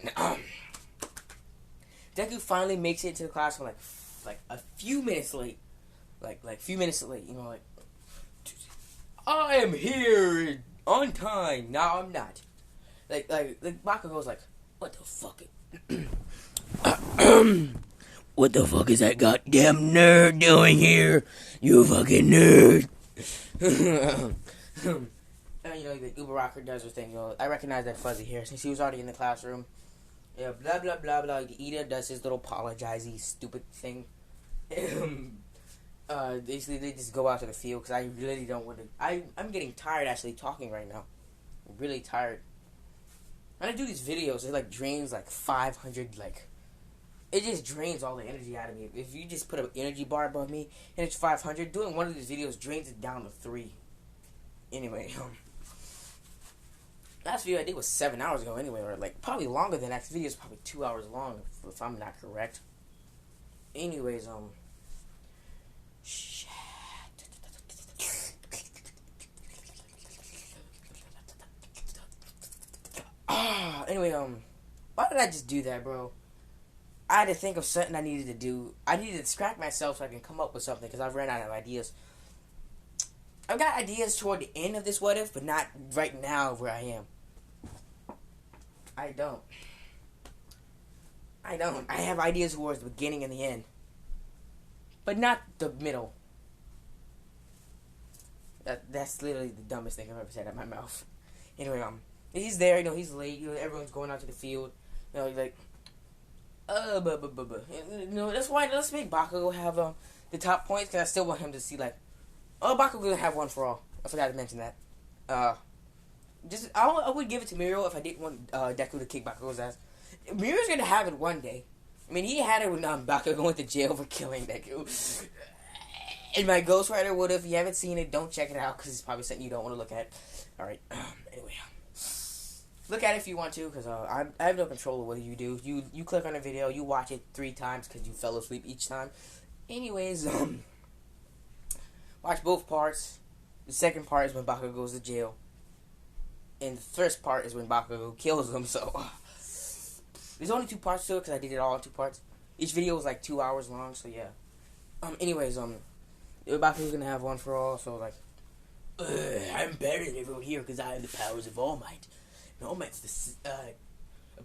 Deku finally makes it to the classroom like a few minutes late. Like few minutes late. Like, I am here on time. No, I'm not. Like Bakugo's like, what the fuck? What the fuck is that goddamn nerd doing here? You fucking nerd. The Uber Rocker does her thing. I recognize that fuzzy hair since he was already in the classroom. Yeah, blah blah blah blah. Ida does his little apologizing stupid thing. Basically they just go out to the field because I really don't want to. I'm getting tired actually talking right now. I'm really tired. When I do these videos, it like drains like 500 it just drains all the energy out of me. If you just put an energy bar above me and it's 500, doing one of these videos drains it down to 3. Anyway, last video I did was 7 hours ago anyway, or like probably longer than that. This video is probably 2 hours long if I'm not correct. Anyways, shit. Anyway, why did I just do that, bro? I had to think of something I needed to do. I needed to distract myself so I can come up with something because I've ran out of ideas. I've got ideas toward the end of this what if, but not right now where I am. I don't. I have ideas towards the beginning and the end, but not the middle. That's literally the dumbest thing I've ever said out of my mouth. Anyway, he's there. He's late. Everyone's going out to the field. Like. That's why let's make Bakugo have the top points because I still want him to see Bakugo gonna have one for all. I forgot to mention that. I would give it to Miro if I didn't want Deku to kick Bakugo's ass. Miro's gonna have it one day. I mean, he had it when Bakugo went to jail for killing Deku. And my Ghost Rider would have. If you haven't seen it, don't check it out because it's probably something you don't want to look at. All right. Anyway. Look at it if you want to, because I have no control of what you do. You click on a video, you watch it 3 times because you fell asleep each time. Anyways, watch both parts. The second part is when Bakugo goes to jail. And the first part is when Bakugo kills him, so. There's only 2 parts to it because I did it all in 2 parts. Each video was like 2 hours long, so yeah. Anyways, Bakugo's gonna have one for all, so I'm better than everyone here because I have the powers of All Might. And All Might's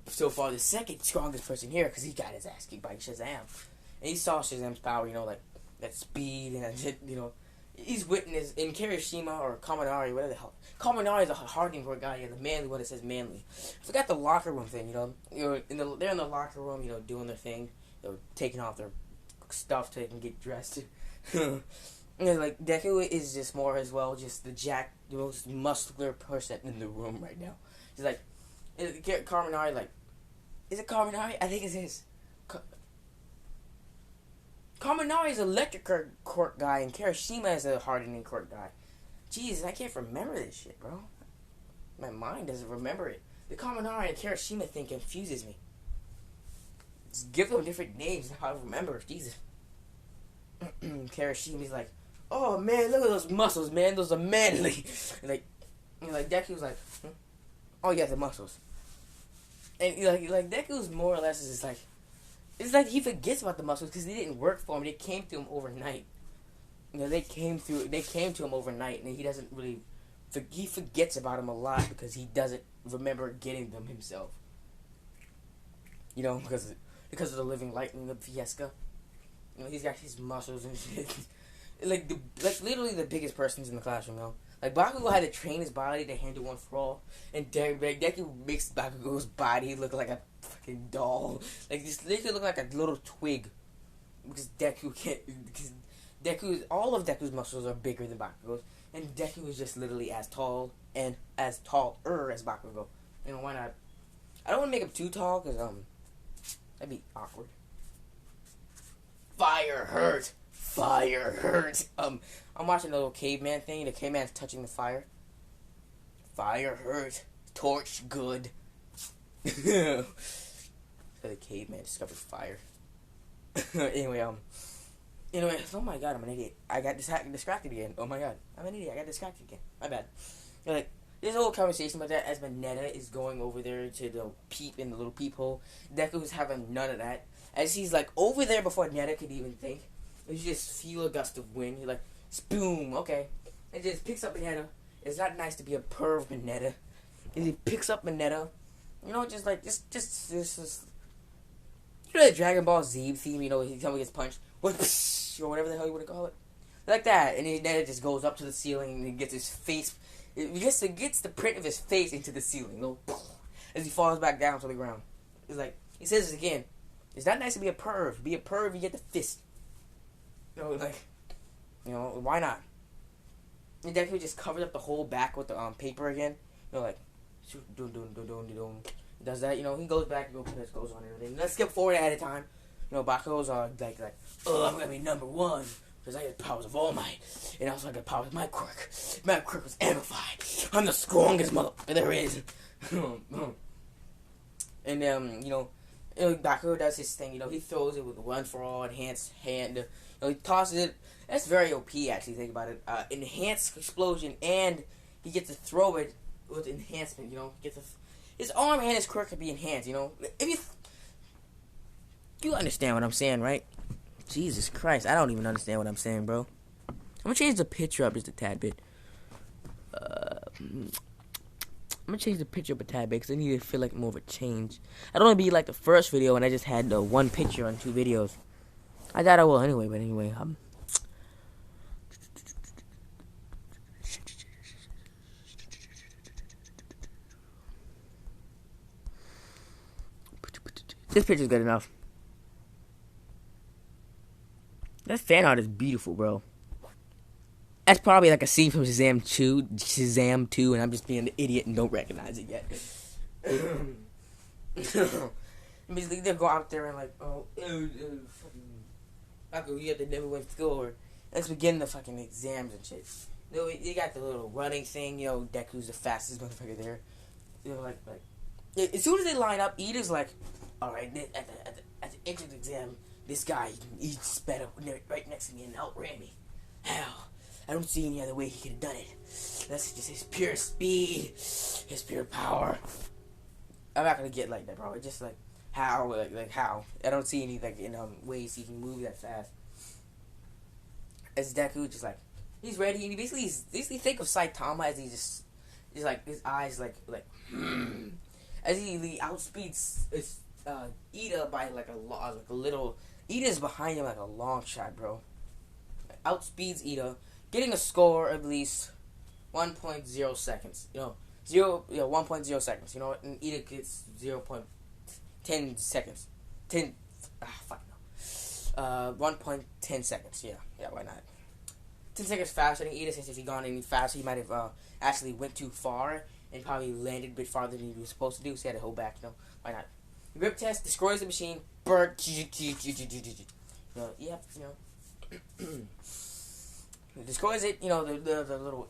so far the second strongest person here because he got his ass kicked by Shazam. And he saw Shazam's power, that speed and that shit, He's witnessed in Kirishima or Kaminari, whatever the hell. Kaminari is a hardening guy, the manly one that says manly. I forgot the locker room thing, they're in the locker room, doing their thing. They're taking off their stuff so they can get dressed. And Deku is just more as well, just the most muscular person in the room right now. He's Kaminari, is it Kaminari? I think it is. Kaminari is an electric court guy, and Kirishima is a hardening court guy. Jesus, I can't remember this shit, bro. My mind doesn't remember it. The Kaminari and Kirishima thing confuses me. Just give them different names and how to remember. Jesus. Kirishima's like, oh man, look at those muscles, man. Those are manly. And like Deku's like, oh yeah, the muscles. And like Deku's more or less is like, it's like he forgets about the muscles because they didn't work for him. They came to him overnight. You know, they came to him overnight, and he doesn't really. He forgets about them a lot because he doesn't remember getting them himself. You know, because of the living lightning of Fiesca. You know, he's got his muscles and shit. like literally the biggest persons in the classroom, though. Like Bakugo had to train his body to handle One For All, and Deku makes Bakugo's body look like a fucking doll. Like this, they could look like a little twig, because Deku can't. Because all of Deku's muscles are bigger than Bakugo's, and Deku is just literally as tall and as taller as Bakugo. You know, why not? I don't want to make him too tall because that'd be awkward. Fire hurt. I'm watching the little caveman thing. The caveman's touching the fire. Fire hurt. Torch good. So the caveman discovers fire. Anyway, oh my god, I'm an idiot. I got distracted again. Oh my god, I'm an idiot. I got distracted again. My bad. Like, this whole conversation about that as Mineta is going over there to the peep in the little peephole. Deku's having none of that. As he's like over there before Netta could even think. You just feel a gust of wind. You're like, boom, okay. And just picks up Mineta. It's not nice to be a perv Mineta. And he picks up Mineta. You know, just like, just you know the Dragon Ball Z theme, you know, he gets punched. Or whatever the hell you want to call it. Like that. And then Netta just goes up to the ceiling and he gets his face. It gets the print of his face into the ceiling. You know, as he falls back down to the ground. It's like, he says it again. It's not nice to be a perv. Be a perv, you get the fist. You know, like, you know, why not? And Deku just covers up the whole back with the paper again. You know, like, does that, you know, he goes back and goes on and everything. Let's skip forward at a time. You know, Bakugo's like, oh, I'm gonna be number one. Because I get the powers of All Might. And also I get the powers of my quirk. My quirk was amplified. I'm the strongest motherfucker there is. And, you know, Bakugo does his thing. You know, he throws it with One For All, enhanced hand. You know, he tosses it. That's very OP, actually, think about it. Enhanced explosion, and he gets to throw it with enhancement, you know. His arm and his quirk can be enhanced, you know. If you understand what I'm saying, right? Jesus Christ, I don't even understand what I'm saying, bro. I'm gonna change the picture up just a tad bit. I'm gonna change the picture up a tad bit because I need to feel like more of a change. I don't want to be like the first video and I just had one picture on 2 videos. I thought I will anyway, but anyway, this picture's good enough. That fan art is beautiful, bro. That's probably like a scene from Shazam 2, and I'm just being an idiot and don't recognize it yet. Basically, they'll go out there and like, fucking, you have to never went to school, or let's begin the fucking exams and shit. You know, you got the little running thing, you know, Deku's the fastest motherfucker there. You know, like, as soon as they line up, Ida's like, alright, at the entrance exam, this guy, he sped up right next to me and outran me. How? I don't see any other way he could have done it. That's just his pure speed, his pure power. I'm not gonna get like that, bro. It's just like how, like how. I don't see any like ways he can move that fast. As Deku just like he's ready, and he basically think of Saitama as he just like his eyes like as he outspeeds Ida by like a little. Ida's behind him like a long shot, bro. Outspeeds Ida, getting a score of at least 1.0 seconds. 1.0 seconds. You know, and Ida gets 0.10 seconds. 1.10 seconds. Yeah, why not? 10 seconds faster than Ida, since if he gone any faster, he might have actually went too far and probably landed a bit farther than he was supposed to do. So he had to hold back. You know, why not? Grip test destroys the machine. Bird. You know. He destroys it. The little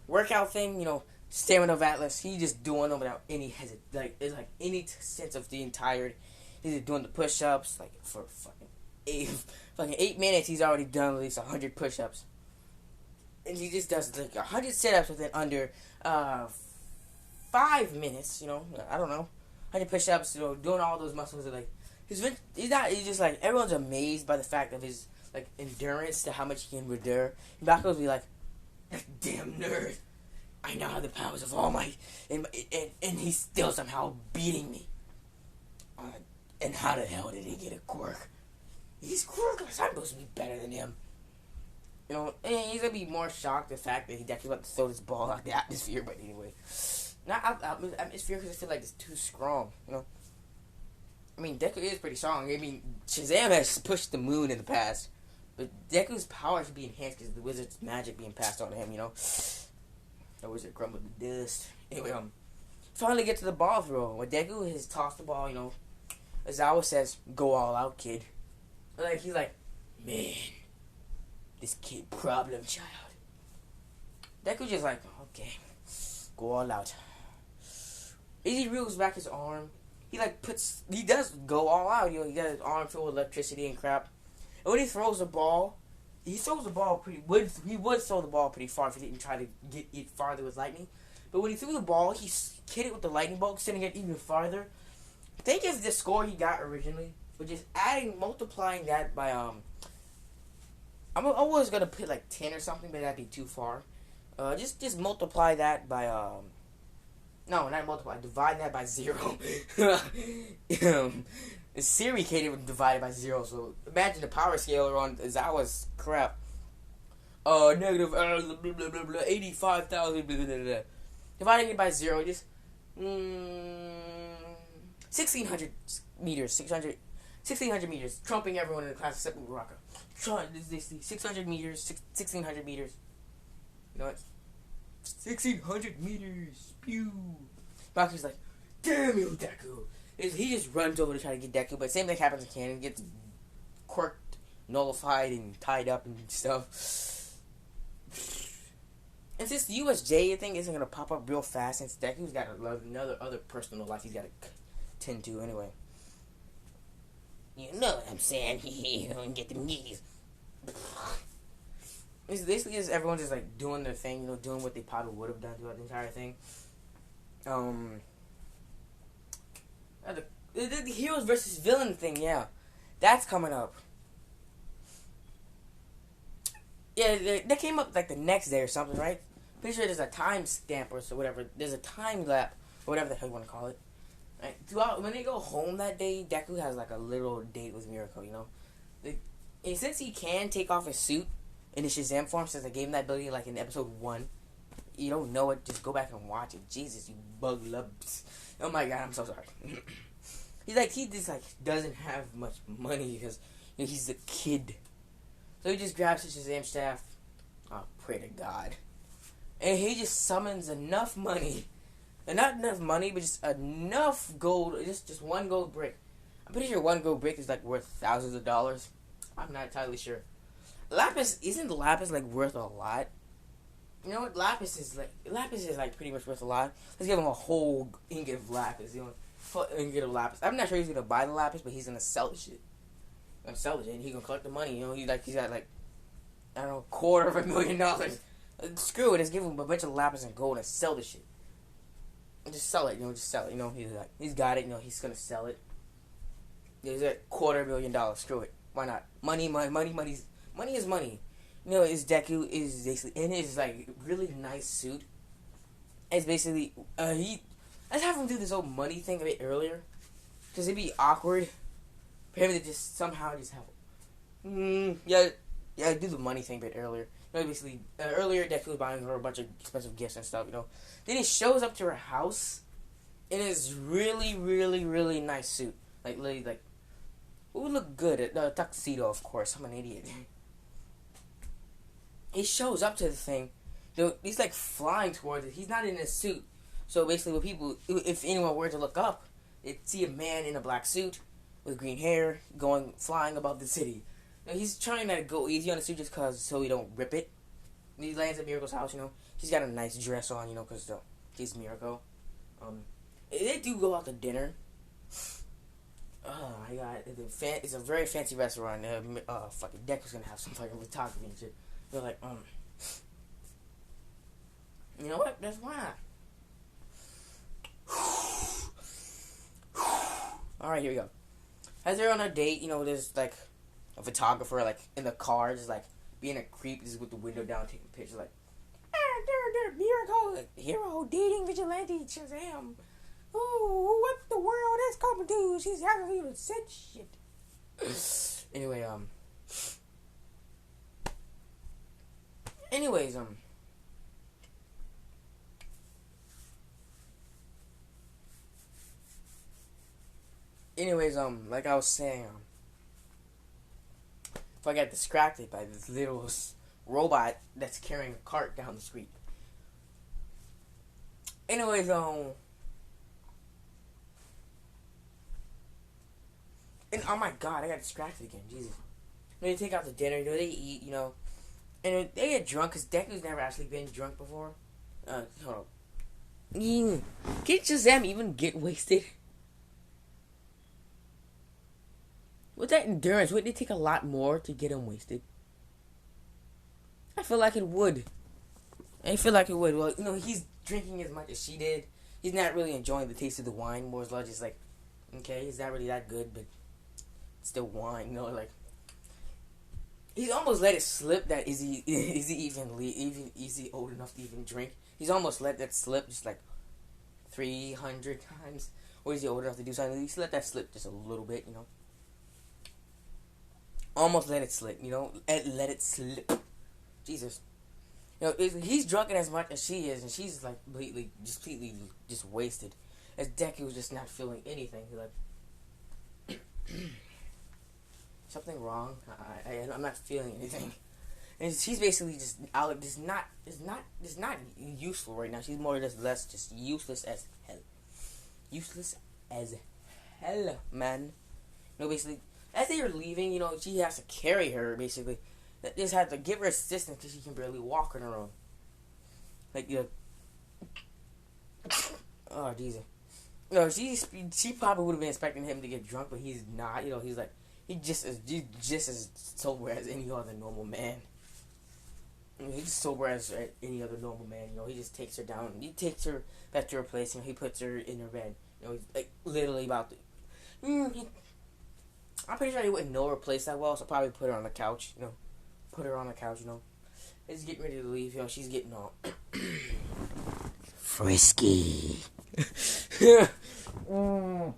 workout thing. Stamina of Atlas. He just doing them without any it's like any sense of the entire. He's just doing the push-ups like for fucking 8 minutes. He's already done at least 100 push-ups, and he just does like 100 sit-ups within under 5 minutes. I don't know, 100 push-ups. Doing all those muscles are like he's just like everyone's amazed by the fact of his like endurance to how much he can endure. And Baku's be like, that damn nerd. I now have the powers of All Might, and he's still somehow beating me. And how the hell did he get a quirk? He's quirkless. I'm supposed to be better than him. And he's gonna be more shocked at the fact that he's actually about to throw this ball out the atmosphere. But anyway, not out the atmosphere because I feel like it's too strong. I mean, Deku is pretty strong. I mean, Shazam has pushed the moon in the past, but Deku's power should be enhanced because the wizard's magic being passed on to him. The wizard crumbled to dust. Anyway, finally get to the ball throw. When Deku has tossed the ball, Aizawa says, "Go all out, kid." Like he's like, man, this kid problem child. Deku just like, okay, go all out. He reels back his arm. He does go all out. He got his arm filled with electricity and crap. And when he throws the ball, he would throw the ball pretty far if he didn't try to get it farther with lightning. But when he threw the ball, he hit it with the lightning bolt, sending it even farther. Think of the score he got originally, but just multiplying that by I was gonna put like 10 or something, but that'd be too far. Just multiply that by no, not multiply. Divide that by 0. Siri can't even divide it by 0. So imagine the power scaler on Aizawa's crap. Negative 85,000. Dividing it by 0, just 1,600 meters. 1,600 meters, trumping everyone in the class except Uraka. 600 meters, 1,600 meters. You know what? 1,600 meters. Pew. Baku's like, damn you, Deku. He just runs over to try to get Deku, but same thing happens in canon. He gets quirked, nullified, and tied up and stuff. And since the USJ thing isn't going to pop up real fast, since Deku's got other personal life he's got to tend to anyway. You know what I'm saying? You don't get the knees. It's basically just everyone's just like doing their thing, doing what they probably would have done throughout the entire thing. The heroes versus villain thing, yeah, that's coming up. Yeah, that came up like the next day or something, right? Pretty sure there's a time stamp or so whatever. There's a time lap or whatever the hell you want to call it. Right? Throughout when they go home that day, Deku has like a little date with Mirko. And since he can take off his suit in his Shazam form, since I gave him that ability like in episode 1, you don't know it, just go back and watch it. Jesus, you bug lubs. Oh my god, I'm so sorry. he just doesn't have much money because he's a kid. So he just grabs his Shazam staff. Oh, pray to God. And he just summons enough money. And not enough money, but just enough gold. Just one gold brick. I'm pretty sure one gold brick is worth thousands of dollars. I'm not entirely sure. Isn't lapis worth a lot? You know what? Lapis is pretty much worth a lot. Let's give him a whole ingot of lapis. Full ingot of lapis. I'm not sure he's gonna buy the lapis, but he's gonna sell the shit. And he gonna collect the money. He's got I don't know, $250,000. Screw it. Let's give him a bunch of lapis and gold and sell the shit. And just sell it. Just sell it. He's got it. He's gonna sell it. He's at $250,000. Screw it. Why not? Money is money. His Deku is basically in his really nice suit. It's basically let's have him do this whole money thing a bit earlier, because it'd be awkward for him to just somehow just have do the money thing a bit earlier. Basically earlier Deku was buying her a bunch of expensive gifts and stuff. Then he shows up to her house in his really really really nice suit, literally it would look good at the tuxedo. Of course, I'm an idiot. He shows up to the thing. He's flying towards it. He's not in his suit. So basically, if anyone were to look up, they'd see a man in a black suit with green hair flying above the city. Now, he's trying to go easy on the suit just so he don't rip it. he lands at Mirko's house, you know. She's got a nice dress on, you know, because she's Mirko. They do go out to dinner. Oh my god, it's a very fancy restaurant. Fucking Deku's gonna have some fucking photography and shit. They're like, you know what? That's why not. Alright, here we go. As they're on a date, you know, there's like a photographer like in the car, just like being a creep, just with the window down, taking pictures, like, Miracle, hero, dating vigilante, Shazam. Oh, what the world is coming to? She's hasn't even said shit. Anyway, like I was saying, if I got distracted by this little robot that's carrying a cart down the street. Anyways, and oh my god, I got distracted again. Jesus. They take out the dinner, you know, they eat, you know, and they get drunk because Deku's never actually been drunk before. Hold on. Can Shazam even get wasted? With that endurance, wouldn't it take a lot more to get him wasted? I feel like it would. Well, you know, he's drinking as much as she did. He's not really enjoying the taste of the wine. More or less, just like, okay, it's not really that good, but it's still wine. You know, like he's almost let it slip that is he old enough to even drink? He's almost let that slip just like 300 times. Or is he old enough to do something? He's let that slip just a little bit, you know. Almost let it slip, you know. Let it slip. Jesus. You know, he's drunken as much as she is, and she's like completely just wasted. As Deku was just not feeling anything. He's like, something wrong? I'm not feeling anything. And she's basically just out. Is not useful right now. She's more or less just useless as hell. Useless as hell, man. You know, basically, as they are leaving, you know, she has to carry her basically. Just had to give her assistance because she can barely walk on her own. Like, you know, oh Jesus. You know, she probably would have been expecting him to get drunk, but he's not. You know, he's just as sober as any other normal man. I mean, he's just sober as any other normal man. You know, he just takes her down. He takes her back to her place, and he puts her in her bed. You know, he's like literally about to. I'm pretty sure he wouldn't know her place that well, so probably put her on the couch. You know. Put her on the couch, you know. He's getting ready to leave, you know. She's getting all frisky. Alright,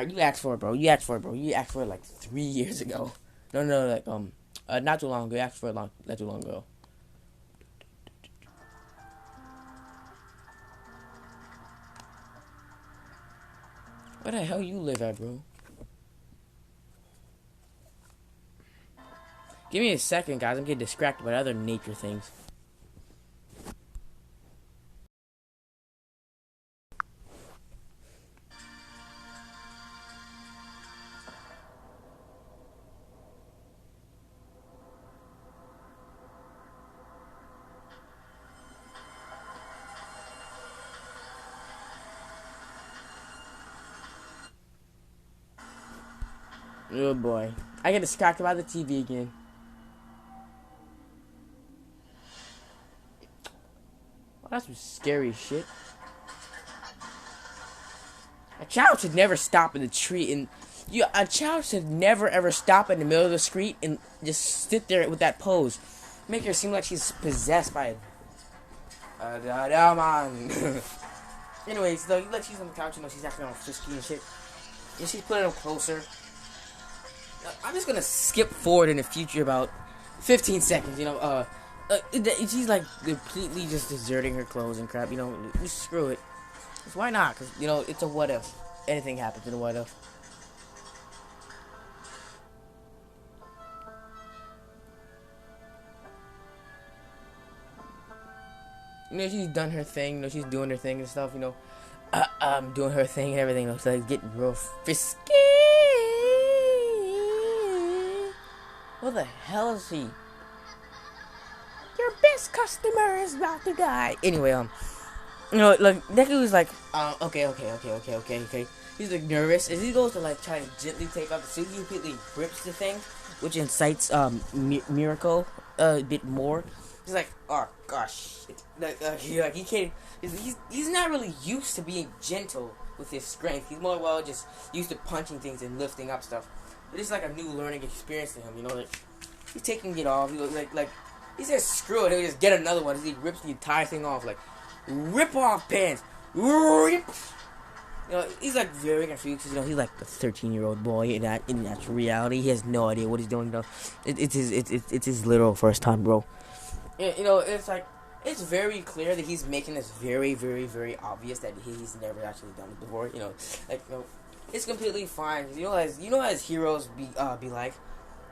you asked for it, bro. You asked for it like 3 years ago. No, like not too long ago. You asked for it not too long ago. Where the hell you live at, bro? Give me a second, guys. I'm getting distracted by other nature things. Oh boy. I get distracted by the TV again. Oh, that's some scary shit. A child should never stop in the tree a child should never ever stop in the middle of the street and just sit there with that pose. Make her seem like she's possessed by a man. Anyways, though, she's on the couch, you know, she's acting all frisky and shit. And she's putting him closer. I'm just gonna skip forward in the future about 15 seconds, you know, she's like completely just deserting her clothes and crap, you know, just screw it. Why not? Because, you know, it's a what if. Anything happens in a what if. You know, she's done her thing, you know, she's doing her thing and stuff, you know, doing her thing and everything, you know, so it's getting real frisky. What the hell is he? this customer is about to die. Anyway, like Deku was like, okay. He's like nervous as he goes to like try to gently take off the suit. He completely grips the thing, which incites Mirko a bit more. He's like, oh gosh, he can't. He's not really used to being gentle with his strength. He's more just used to punching things and lifting up stuff. But it's like a new learning experience to him. Like he's taking it off. He says screw it. He'll just get another one. He rips the entire thing off. Like rip off pants. Rip. He's like very confused. He's like a 13-year-old boy in actual reality. He has no idea what he's doing. It's his literal first time, bro. It's like it's very clear that he's making this very, very, very obvious that he's never actually done it before. It's completely fine. As heroes be like,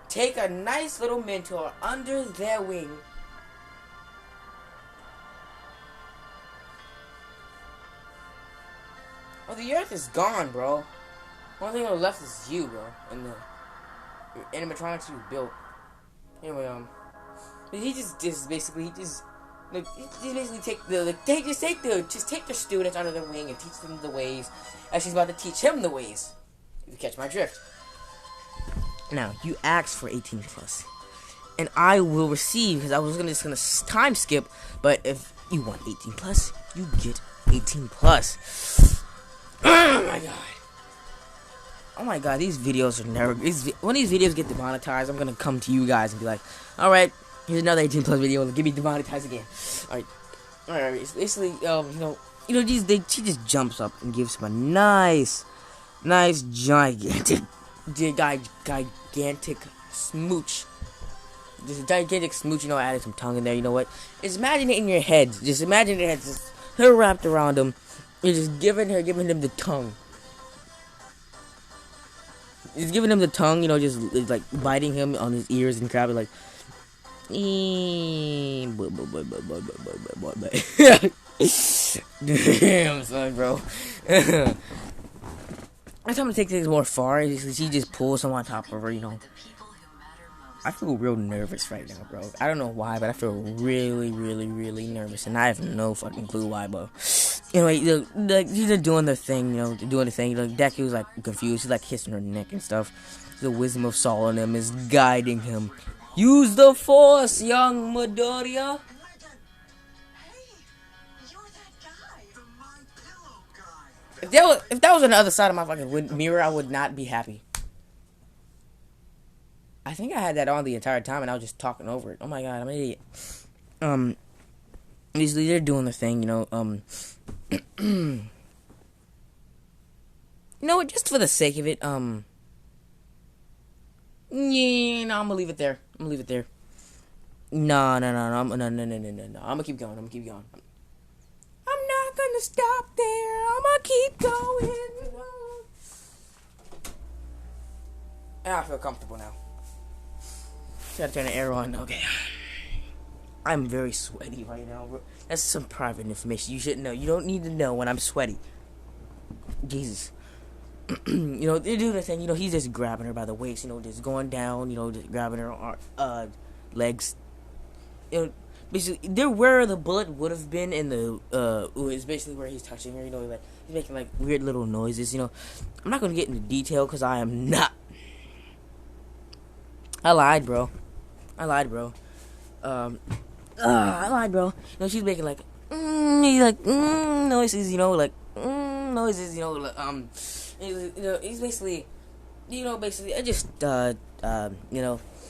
take a nice little mentor under their wing. Oh, the Earth is gone, bro. Only thing left is you, bro, and the animatronics you built. Anyway, he just basically take the students under their wing and teach them the ways, as she's about to teach him the ways. If you catch my drift. Now you asked for 18 plus, and I will receive because I was just gonna time skip. But if you want 18 plus, you get 18 plus. Oh my god, these videos are never. When these videos get demonetized, I'm gonna come to you guys and be like, all right. Here's another 18 plus video. Give me demonetized again. All right. It's basically, she just jumps up and gives him a nice, gigantic smooch. Just a gigantic smooch. Added some tongue in there. You know what? Just imagine it in your head. Just imagine it has just her wrapped around him. You're just giving him the tongue. Just giving him the tongue. Just like biting him on his ears and crap. Like. Damn, son, bro. Every time I take things more far, she just pulls him on top of her, I feel real nervous right now, bro. I don't know why, but I feel really, really, really nervous, and I have no fucking clue why, bro. Anyway, she's doing the thing, Deku's like confused. He's like kissing her neck and stuff. The wisdom of Saul in him is guiding him. Use the force, young Midoriya. If that was on the other side of my fucking mirror, I would not be happy. I think I had that on the entire time, and I was just talking over it. Oh my god, I'm an idiot. They're doing the thing, just for the sake of it, yeah, no, I'm gonna leave it there. No. I'm gonna keep going. I'm not gonna stop there. I'm gonna keep going. And I feel comfortable now. Gotta turn the air on. Okay. I'm very sweaty right now, bro. That's some private information you shouldn't know. You don't need to know when I'm sweaty. Jesus. They're doing the thing, he's just grabbing her by the waist, just going down, just grabbing her legs. Basically, they're where the bullet would have been in the, is basically where he's touching her, he's making, like, weird little noises, I'm not gonna get into detail, because I am not. I lied, bro. I lied, bro. She's making, like, noises, noises, he's basically, I just,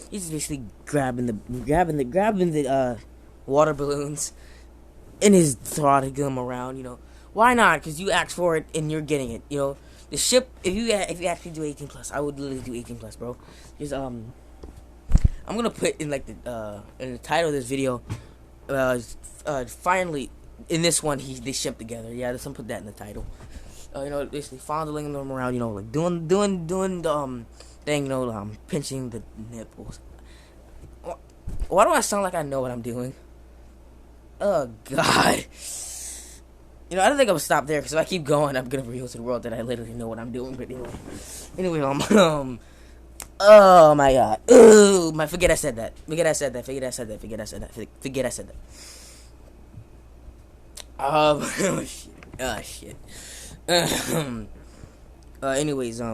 he's basically grabbing the water balloons and his throtting them around, Why not? Because you asked for it and you're getting it, The ship, if you actually do 18 plus, I would literally do 18 plus, bro. Just, I'm gonna put in, like, in the title of this video, finally, in this one, they ship together. Yeah, let's put that in the title. Basically fondling them around, like doing the thing, pinching the nipples. Why do I sound like I know what I'm doing? Oh god. I don't think I'm gonna stop there because if I keep going, I'm gonna reveal to the world that I literally know what I'm doing. But anyway, Oh my god. Ooh, forget I said that. Forget I said that. Forget I said that. Forget I said that. Forget I said that. Oh shit. Oh shit. Anyways, he's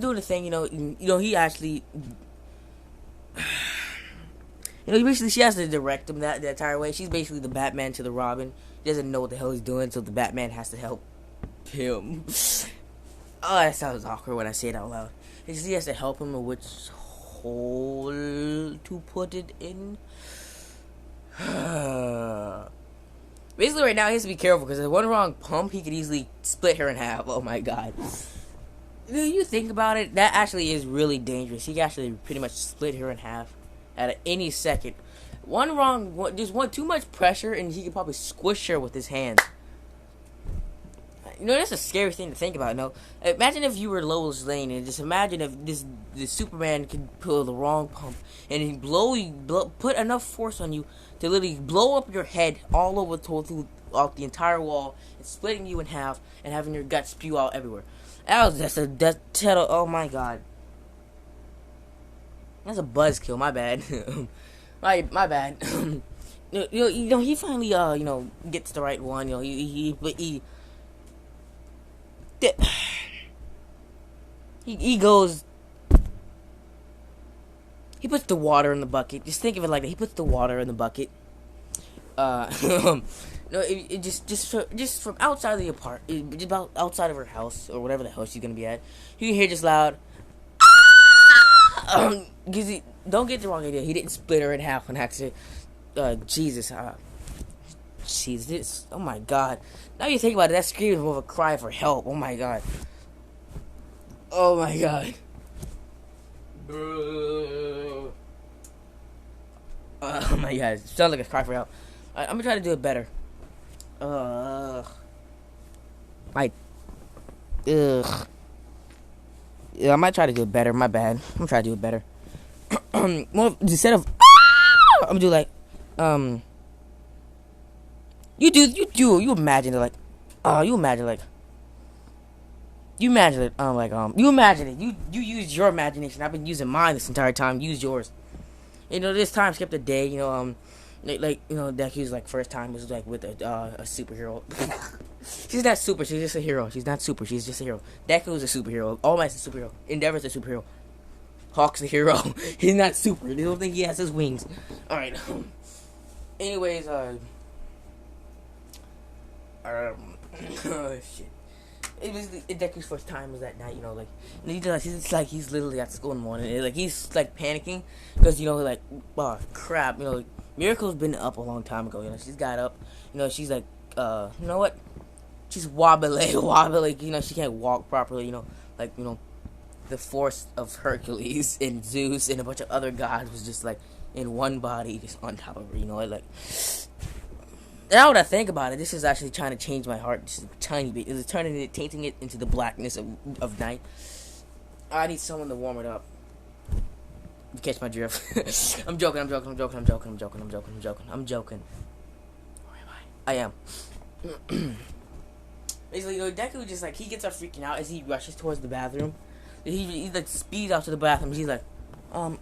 doing the thing. He actually, she has to direct him that the entire way. She's basically the Batman to the Robin. He doesn't know what the hell he's doing, so the Batman has to help him. Oh, that sounds awkward when I say it out loud. He has to help him in which hole to put it in. Basically, right now he has to be careful because if one wrong pump, he could easily split her in half. Oh my god. You think about it, that actually is really dangerous. He can actually pretty much split her in half at any second. Just too much pressure, and he could probably squish her with his hands. That's a scary thing to think about. Imagine if you were Lois Lane, and just imagine if this Superman could pull the wrong pump, and he put enough force on you to literally blow up your head all over throughout the entire wall, and splitting you in half, and having your guts spew out everywhere. That's a death title. Oh my god, that's a buzzkill. My bad. my bad. He finally gets the right one. He goes. He puts the water in the bucket. Just think of it like that. He puts the water in the bucket. Just from outside of the apartment, just about outside of her house or whatever the hell she's gonna be at, you can hear just loud. Don't get the wrong idea. He didn't split her in half on accident. Jesus. Jesus. Oh my god. Now you think about it, that scream is more of a cry for help. Oh my god. Oh my god. Oh my god. It sounds like a cry for help. I'm gonna try to do it better. Yeah, I might try to do it better. My bad. I'm gonna try to do it better. Instead of I'm gonna do like you imagine it like you imagine it. You imagine it. You use your imagination. I've been using mine this entire time. Use yours. This time skipped a day. Deku's like first time was like with a superhero. She's not super. She's just a hero. She's not super. She's just a hero. Deku's a superhero. All Might's a superhero. Endeavor's a superhero. Hawk's a hero. He's not super. They don't think he has his wings. All right. Anyways, oh shit. It was Deku's first time was that night, he's literally at school in the morning. He's like panicking because oh crap, Miracle's been up a long time ago. She's got up. She's like, you know what? She's wobbly. She can't walk properly. The force of Hercules and Zeus and a bunch of other gods was just like in one body, just on top of her. Now that I think about it, this is actually trying to change my heart just a tiny bit. It's tainting it into the blackness of night. I need someone to warm it up. You catch my drift? I'm joking. Where am I am. Basically, Deku just he gets up freaking out as he rushes towards the bathroom. He speeds out to the bathroom. He's like, oh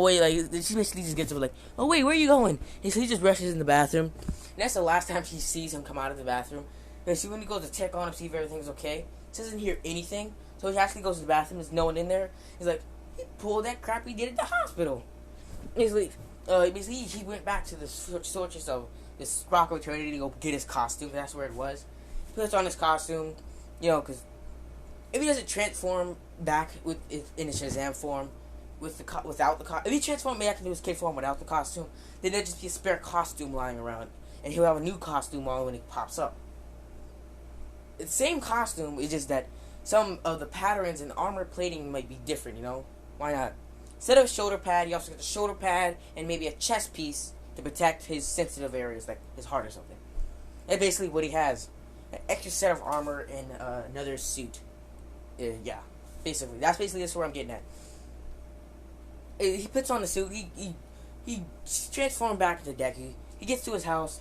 wait, she basically just gets up oh wait, where are you going? And so he just rushes in the bathroom. And that's the last time she sees him come out of the bathroom. And when he goes to check on him, see if everything's okay, she doesn't hear anything. So he actually goes to the bathroom. There's no one in there. He's like, he pulled that crap he did at the hospital. Basically, he went back to the sources of this Rock of Eternity to go get his costume. That's where it was. He puts on his costume, because if he doesn't transform back in a Shazam form, without the costume, if he transformed back into his kid form without the costume, then there'd just be a spare costume lying around, and he'll have a new costume on when it pops up. It's the same costume, it's just that some of the patterns and armor plating might be different. Why not? Instead of a shoulder pad, you also get a shoulder pad and maybe a chest piece to protect his sensitive areas, like his heart or something. That's basically what he has: an extra set of armor and another suit. Yeah, basically, that's where I'm getting at. He puts on the suit. He transformed back into Deku. He gets to his house.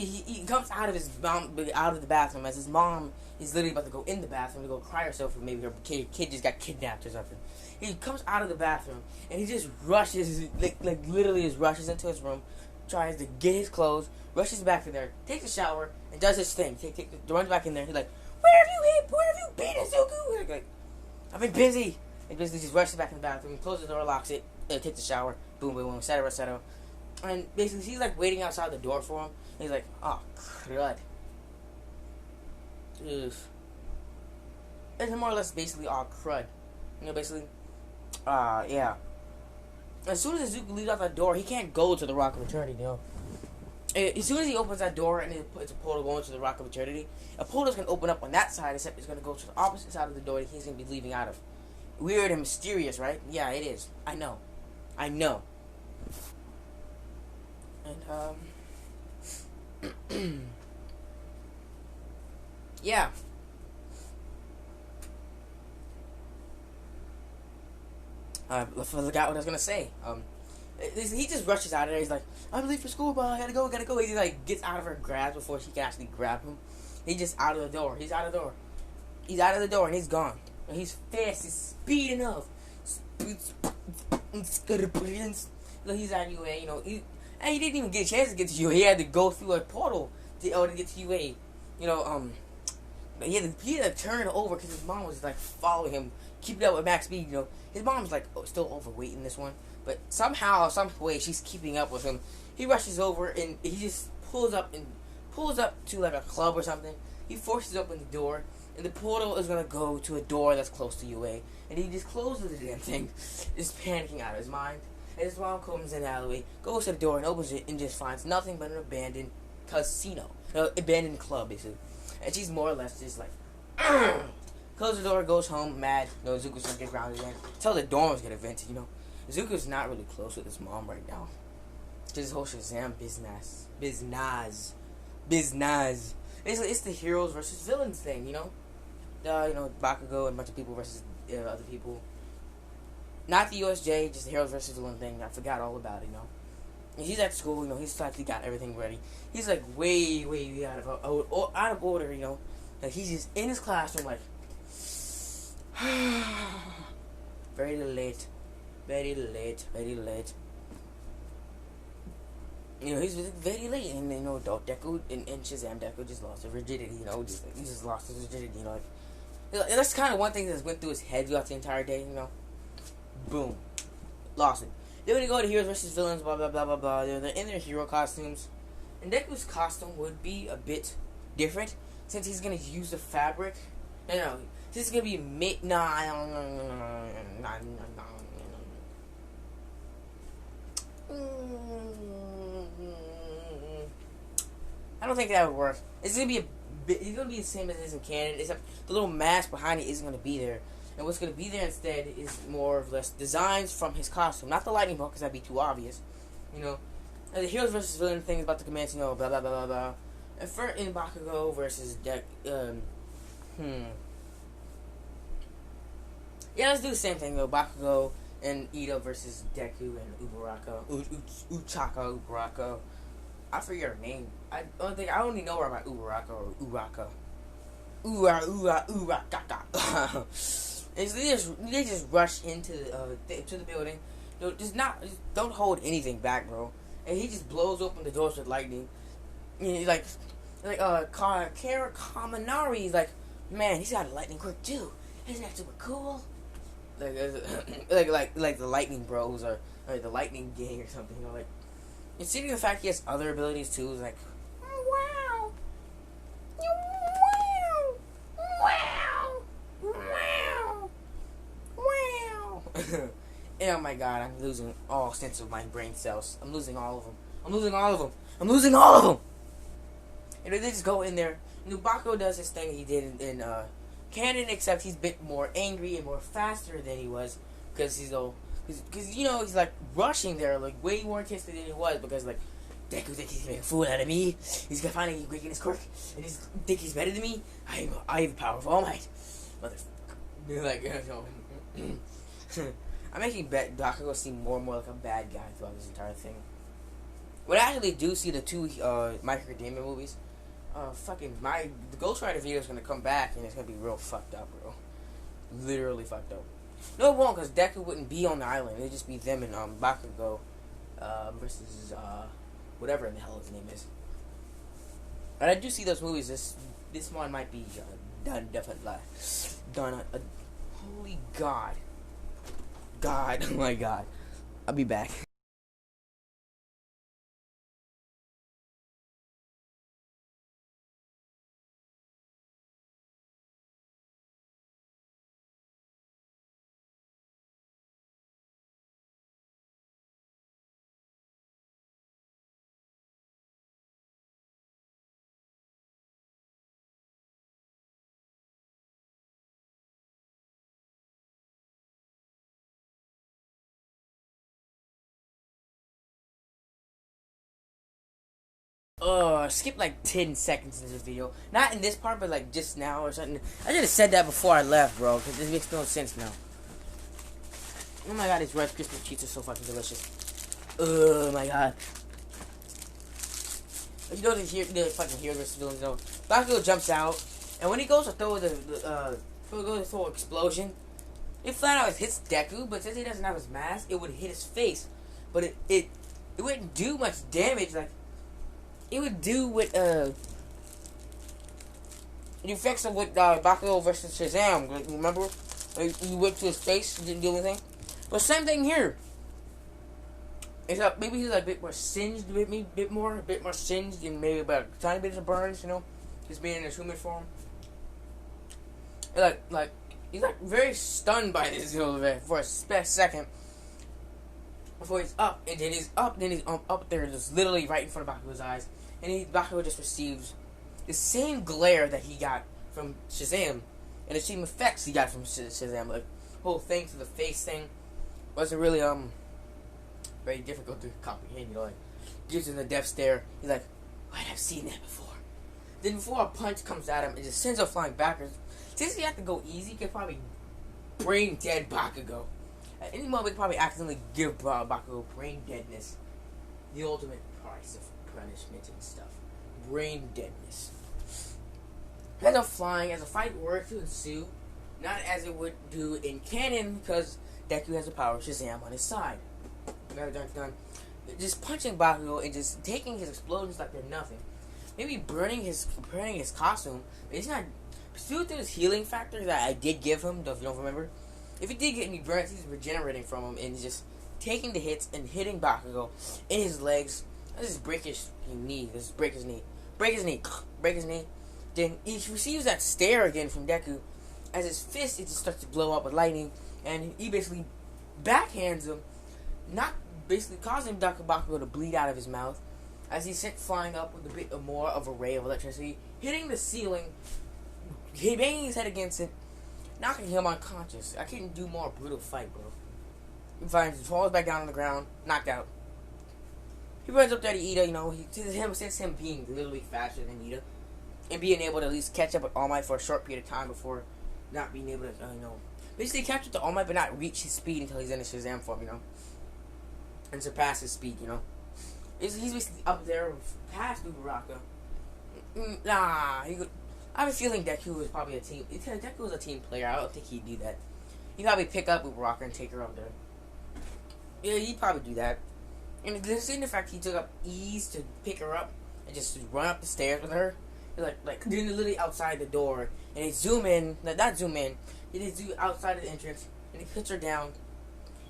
he comes out of his mom out of the bathroom as his mom is literally about to go in the bathroom to go cry herself, or maybe her kid just got kidnapped or something. He comes out of the bathroom and he just rushes, like literally just rushes into his room, tries to get his clothes, rushes back in there, takes a shower, and does his thing. Runs back in there. He's like, "Where have you been, Izuku?" Like, "I've been busy." And basically just rushes back in the bathroom, closes the door, locks it, takes a shower, boom, boom, boom, etc., etc. And basically he's like waiting outside the door for him. And he's like, "Oh, crud." Ugh. It's more or less basically all crud. You know, basically, yeah. As soon as Izuku leaves out that door, he can't go to the Rock of Eternity, you know. As soon as he opens that door and it's a portal going to the Rock of Eternity, a portal's going to open up on that side, except it's going to go to the opposite side of the door that he's going to be leaving out of. Weird and mysterious, right? Yeah, it is. I know. And, yeah. I forgot what I was gonna say. He just rushes out of there. He's like, "I'm late for school, bro. I gotta go. He like gets out of her grasp before she can actually grab him. He's just out of the door. He's out of the door, and he's gone. And he's fast. He's speeding up. He's at UA. You know, he didn't even get a chance to get to UA. He had to go through a portal to get to UA. You know, he had to turn over because his mom was like following him, keeping up with max speed. You know, his mom's like still overweight in this one, but somehow, some way, she's keeping up with him. He rushes over and he just pulls up to like a club or something. He forces open the door, and the portal is gonna go to a door that's close to UA, and he just closes the damn thing, just panicking out of his mind. And his mom comes in the alleyway, goes to the door and opens it, and just finds nothing but an abandoned casino, abandoned club basically. And she's more or less just like, closes the door, goes home, mad. You know, Izuku's gonna get grounded again. Tell the dorms get evicted, you know. Izuku's not really close with his mom right now. Just this whole Shazam business. It's the heroes versus villains thing, you know. You know, Bakugo and a bunch of people versus other people. Not the USJ, just the heroes versus villain thing. I forgot all about it, you know. And he's at school, you know. He's actually got everything ready. He's like way out of order, you know. Like he's just in his classroom, like very late. You know, he's very late, and you know, Deku and Shazam Deku just lost his rigidity. You know, he just lost his rigidity. You know, like that's kind of one thing that went through his head throughout the entire day. You know, boom, lost it. Then when you go to heroes versus villains, blah blah blah blah blah. They're in their hero costumes, and Deku's costume would be a bit different since he's gonna use the fabric. No, this is gonna be I don't think that would work. It's gonna be the same as it is in canon, except the little mask behind it isn't gonna be there. And what's gonna be there instead is more or less designs from his costume, not the lightning bolt, because that'd be too obvious. You know, and the heroes versus villain thing is about the commands. You know, blah blah blah blah blah. And for in Bakugo versus yeah, let's do the same thing though. Bakugo and Ito versus Deku and Uchaka Ubaraka. I forget her name. I only know her by Ubaraka or Uraka. Urakaka. They just rush into the building. Don't hold anything back, bro. And he just blows open the doors with lightning. And he's like Kaminari. He's like, man, he's got a lightning quirk too. Isn't that super cool? Like the Lightning Bros or the Lightning Gang or something, you know, like. Considering the fact he has other abilities too, is like, wow, and oh my god, I'm losing all sense of my brain cells. I'm losing all of them. And they just go in there. Bakugo does his thing he did in canon, except he's a bit more angry and more faster than he was because he's you know, he's like rushing there like way more intensely than he was because like Deku thinks he's making a fool out of me. He's gonna finally breaking his quirk and he's think he's better than me. I have the power of All Might, motherfucker. Like, you know, I'm making Bakugo seem more and more like a bad guy throughout this entire thing. when I actually do see the two Micro Demon movies, the Ghost Rider video is gonna come back and it's gonna be real fucked up, bro. Literally fucked up. No, it won't, because Deku wouldn't be on the island. It'd just be them and Bakugo versus whatever the hell his name is. And I do see those movies. This one might be done, definitely done. Holy God, oh my God, I'll be back. Skip like 10 seconds in this video. Not in this part, but like just now or something. I should have said that before I left, bro, because this makes no sense now. Oh my God, these Rice Krispie treats are so fucking delicious. Oh my God. You know the fucking hero versus villains, though. Bakugo jumps out, and when he goes to throw throw explosion, it flat out hits Deku, but since he doesn't have his mask, it would hit his face. But it wouldn't do much damage, like it would do with the effects of with Bakugo versus Shazam. Like, remember? Like, you whipped to his face, didn't do anything. But same thing here. Except maybe he's like a bit more singed, a bit more singed, and maybe about a tiny bit of burns, you know, just being in his human form. And like he's like very stunned by this, you know, for a second. Before he's up, and then he's up there, just literally right in front of Bakugo's eyes, and Bakugo just receives the same glare that he got from Shazam, and the same effects he got from Shazam. Like, whole thing to the face thing wasn't really very difficult to comprehend. You know, like gives him the death stare. He's like, "Wait, I've seen that before." Then before a punch comes at him, it just sends him flying backwards. Since he had to go easy, he could probably brain dead Bakugo. At any moment, we could probably accidentally give Bakugo brain deadness. The ultimate price of punishment and stuff. Brain deadness. As of flying, as a fight were to ensue, not as it would do in canon, because Deku has the power of Shazam on his side. Just punching Bakugo and just taking his explosions like they're nothing. Maybe burning his costume, but it's not. Due to his healing factor that I did give him, if you don't remember, if he did get any burns, he's regenerating from them and just taking the hits and hitting Bakugo in his legs. Let's just break his knee. Let's break his knee. Break his knee. Break his knee. Then he receives that stare again from Deku. As his fist, it just starts to blow up with lightning, and he basically backhands him, not basically causing Bakugo to bleed out of his mouth, as he's sent flying up with a bit more of a ray of electricity, hitting the ceiling, banging his head against it, knocking him unconscious. I couldn't do more brutal fight, bro. He falls back down on the ground, knocked out. He runs up there to Ida, you know, since him being literally faster than Ida, and being able to at least catch up with All Might for a short period of time before not being able to, basically catch up to All Might but not reach his speed until he's in his Shazam form, and surpass his speed, He's basically up there past Ubaraka. I have a feeling Deku was probably a team. Deku was a team player. I don't think he'd do that. He'd probably pick up Ubaraka and take her up there. Yeah, he'd probably do that. And the fact he took up ease to pick her up and just run up the stairs with her, like literally outside the door, and they zoom in. Not zoom in. They zoom outside of the entrance, and he puts her down,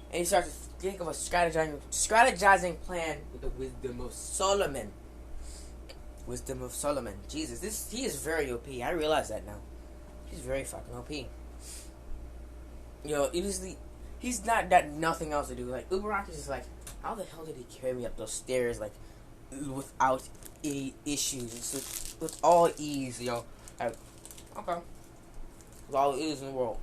and he starts to think of a strategizing plan with the wisdom of Solomon. Wisdom of Solomon. Jesus, he is very OP. I realize that now. He's very fucking OP. He's not got nothing else to do. Like, Ubaraka is just like, how the hell did he carry me up those stairs, like, without any issues? It's with all ease, Like, okay. With all the ease in the world.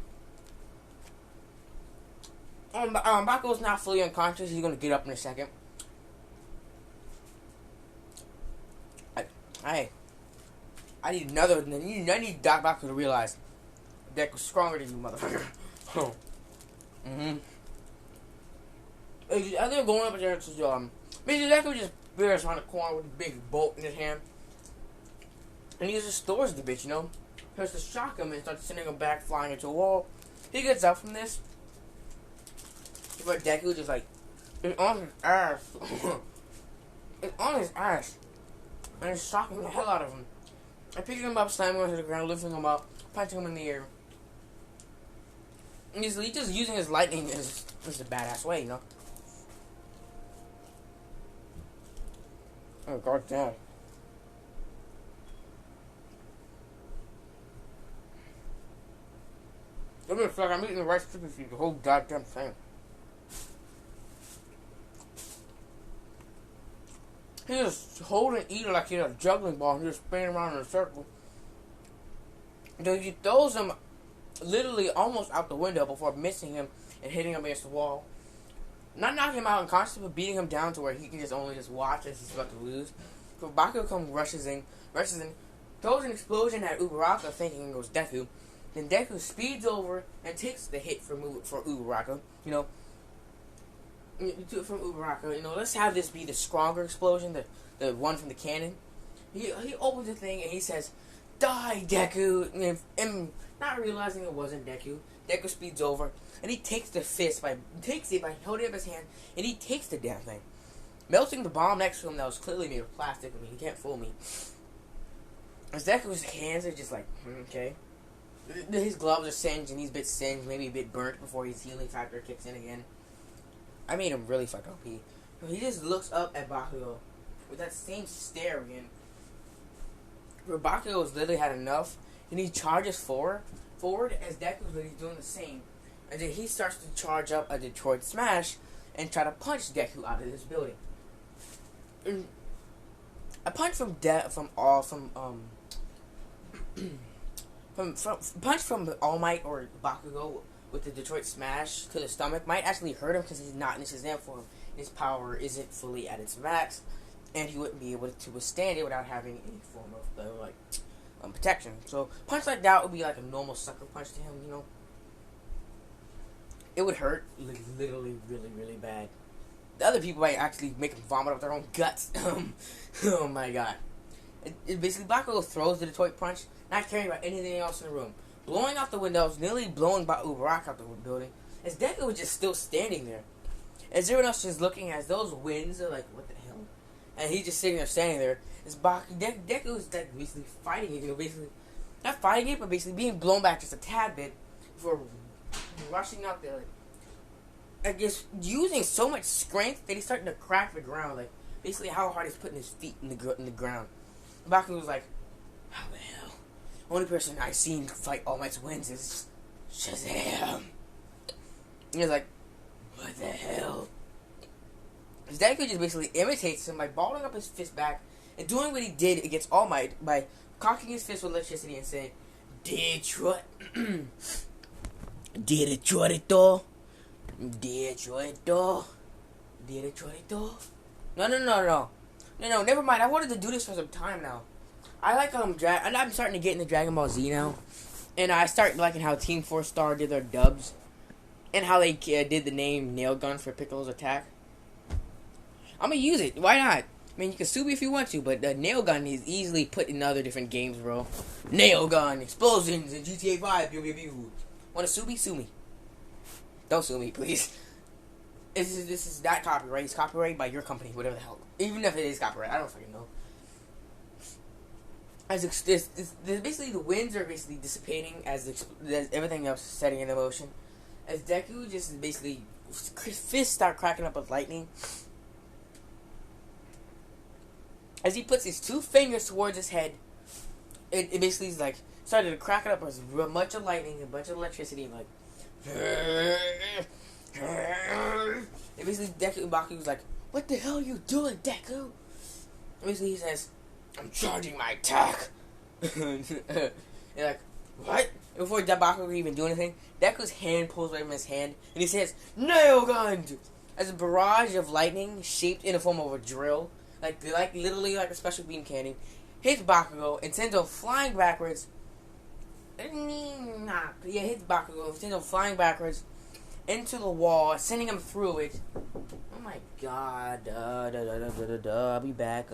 Bakugo's not fully unconscious. He's gonna get up in a second. I need another. I need Doc Bakugo to realize Deku's stronger than you, motherfucker. As they're going up there to basically Deku just disappears around the corner with a big bolt in his hand. And he just stores the bitch, you know? Starts to shock him and starts sending him back, flying into a wall. He gets out from this. But Deku just like, it's on his ass. It's on his ass. And it's shocking the hell out of him. I pick him up, slamming him to the ground, lifting him up, punching him in the air. And he's just using his lightning as a badass way, you know? Oh, god damn. Give me a second, I'm eating the rice chicken feed the whole goddamn thing. He just holding and eating like he's a juggling ball and he's just spinning around in a circle. Then he throws him literally almost out the window before missing him and hitting him against the wall. Not knocking him out unconscious, but beating him down to where he can only watch as he's about to lose. So Bakugo comes, rushes in, throws an explosion at Uraraka, thinking it was Deku. Then Deku speeds over and takes the hit for Uraraka. You know, from Uraraka. You know, let's have this be the stronger explosion, the one from the cannon. He opens the thing and he says, "Die, Deku!" And not realizing it wasn't Deku, Deku speeds over and he takes the fist by holding up his hand, and he takes the damn thing, melting the bomb next to him that was clearly made of plastic. I mean, he can't fool me. As Deku's hands are just like, okay. His gloves are singed and he's a bit singed, maybe a bit burnt before his healing factor kicks in again. I made him really fucking OP. He just looks up at Bakugo with that same stare again. Where Bakugo's literally had enough, and he charges forward as Deku's literally doing the same. And then he starts to charge up a Detroit Smash and try to punch Deku out of this building. And a punch from All Might or Bakugo with the Detroit Smash to the stomach might actually hurt him because he's not in Shazam form. His power isn't fully at its max, and he wouldn't be able to withstand it without having any form of protection. So punch like that would be like a normal sucker punch to him, you know. It would hurt literally really, really bad. The other people might actually make him vomit up their own guts. Oh my god. It basically, Bakugo throws the Detroit punch, not caring about anything else in the room, blowing out the windows, nearly blowing Uraraka out the building, as Deku was just still standing there. As everyone else is looking as those winds are like, what the hell? And he's just sitting there standing there. As Deku is like basically fighting it, you know, basically, not fighting it, but basically being blown back just a tad bit before rushing out there, like, I guess using so much strength that he's starting to crack the ground, like basically how hard he's putting his feet in the ground. Bakugo was like, how the hell? Only person I've seen fight All Might's wins is Shazam. And he's like, what the hell? His Deku just basically imitates him by balling up his fist back and doing what he did against All Might by cocking his fist with electricity and saying, Detroit. Detroito. Detroito. Detroito. No, never mind. I wanted to do this for some time now. I like I'm starting to get into Dragon Ball Z now, and I start liking how Team 4 Star did their dubs, and how they did the name Nail Gun for Piccolo's attack. I'm gonna use it. Why not? I mean, you can sue me if you want to, but the Nail Gun is easily put in other different games, bro. Nail Gun, explosions in GTA 5. Want to sue me? Sue me. Don't sue me, please. This is not copyright. It's copyrighted by your company, whatever the hell. Even if it is copyright, I don't fucking know. Basically, the winds are basically dissipating as everything else is setting into motion. As Deku just basically fists start cracking up with lightning. As he puts his two fingers towards his head, it basically is like started to crack it up with a bunch of lightning, a bunch of electricity, like. And basically, Baku was like, "What the hell are you doing, Deku?" And basically, he says, "I'm charging my attack." And like, what? And before Baku could even do anything, Deku's hand pulls away from his hand, and he says, "Nail gun!" As a barrage of lightning, shaped in the form of a drill, like literally like a special beam cannon, hits Bakugo and sends him flying backwards. Hits Bakugo and sends him flying backwards. into the wall, sending him through it. Oh my god. I'll be back.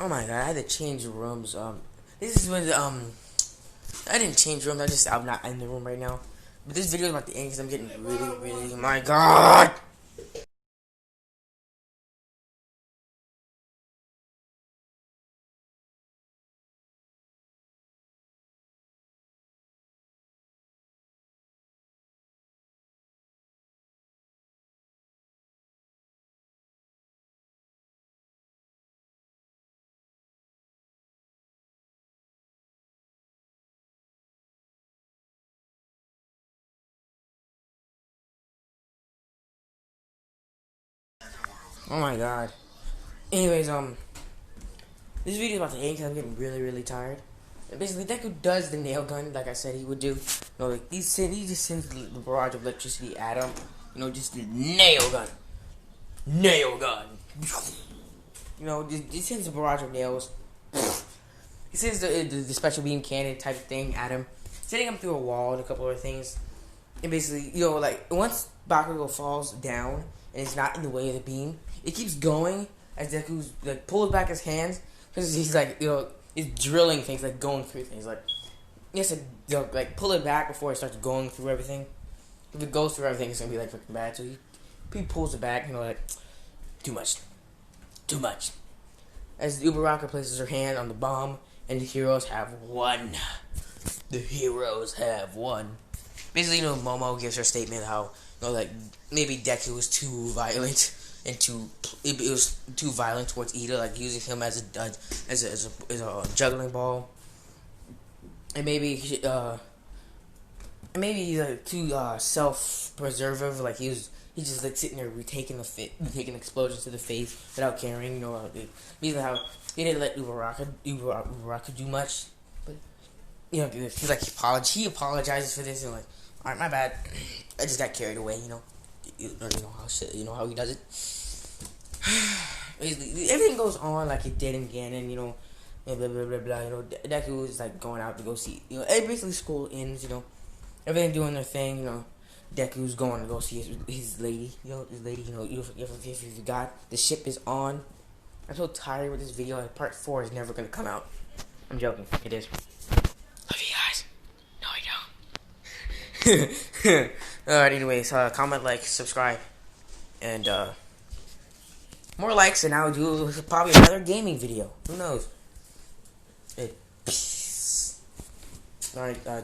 Oh my god, I had to change rooms. This is when I didn't change rooms. I'm not in the room right now. But this video is about to end because I'm getting really. My god. Oh my god. Anyways, this video is about to end because I'm getting really tired. And basically, Deku does the nail gun like I said he would do. Like he just sends the barrage of electricity at him. Just the nail gun. Nail gun. Just sends a barrage of nails. He sends the special beam cannon type of thing at him, sending him through a wall and a couple other things. And basically, like once Bakugo falls down and it's not in the way of the beam, it keeps going as Deku's like pulls back his hands because he's like he's drilling things, like going through things. Like he has to like pull it back before it starts going through everything. If it goes through everything, it's gonna be like freaking bad. So he pulls it back, like too much. As Ubaraka places her hand on the bomb, and the heroes have won. The heroes have won. Basically, Momo gives her statement how like maybe Deku was too violent and it was too violent towards Ida, like using him as a juggling ball, and maybe he's too self-preservative, like he's just like sitting there taking explosions to the face without caring, basically how he didn't let Ubaraka do much, but he's like he apologizes for this and like, alright, my bad, I just got carried away, you know how he does it. Basically, everything goes on like it did in Ganon, and blah blah blah. Deku is like going out to go see, basically school ends, everything doing their thing, Deku's going to go see his lady, if you forgot, the ship is on. I'm so tired with this video. Part 4 is never gonna come out. I'm joking. It is. Love you guys. No, I don't. Alright, anyways, comment, like, subscribe, and more likes, and I'll do probably another gaming video. Who knows? Peace. Alright, bye.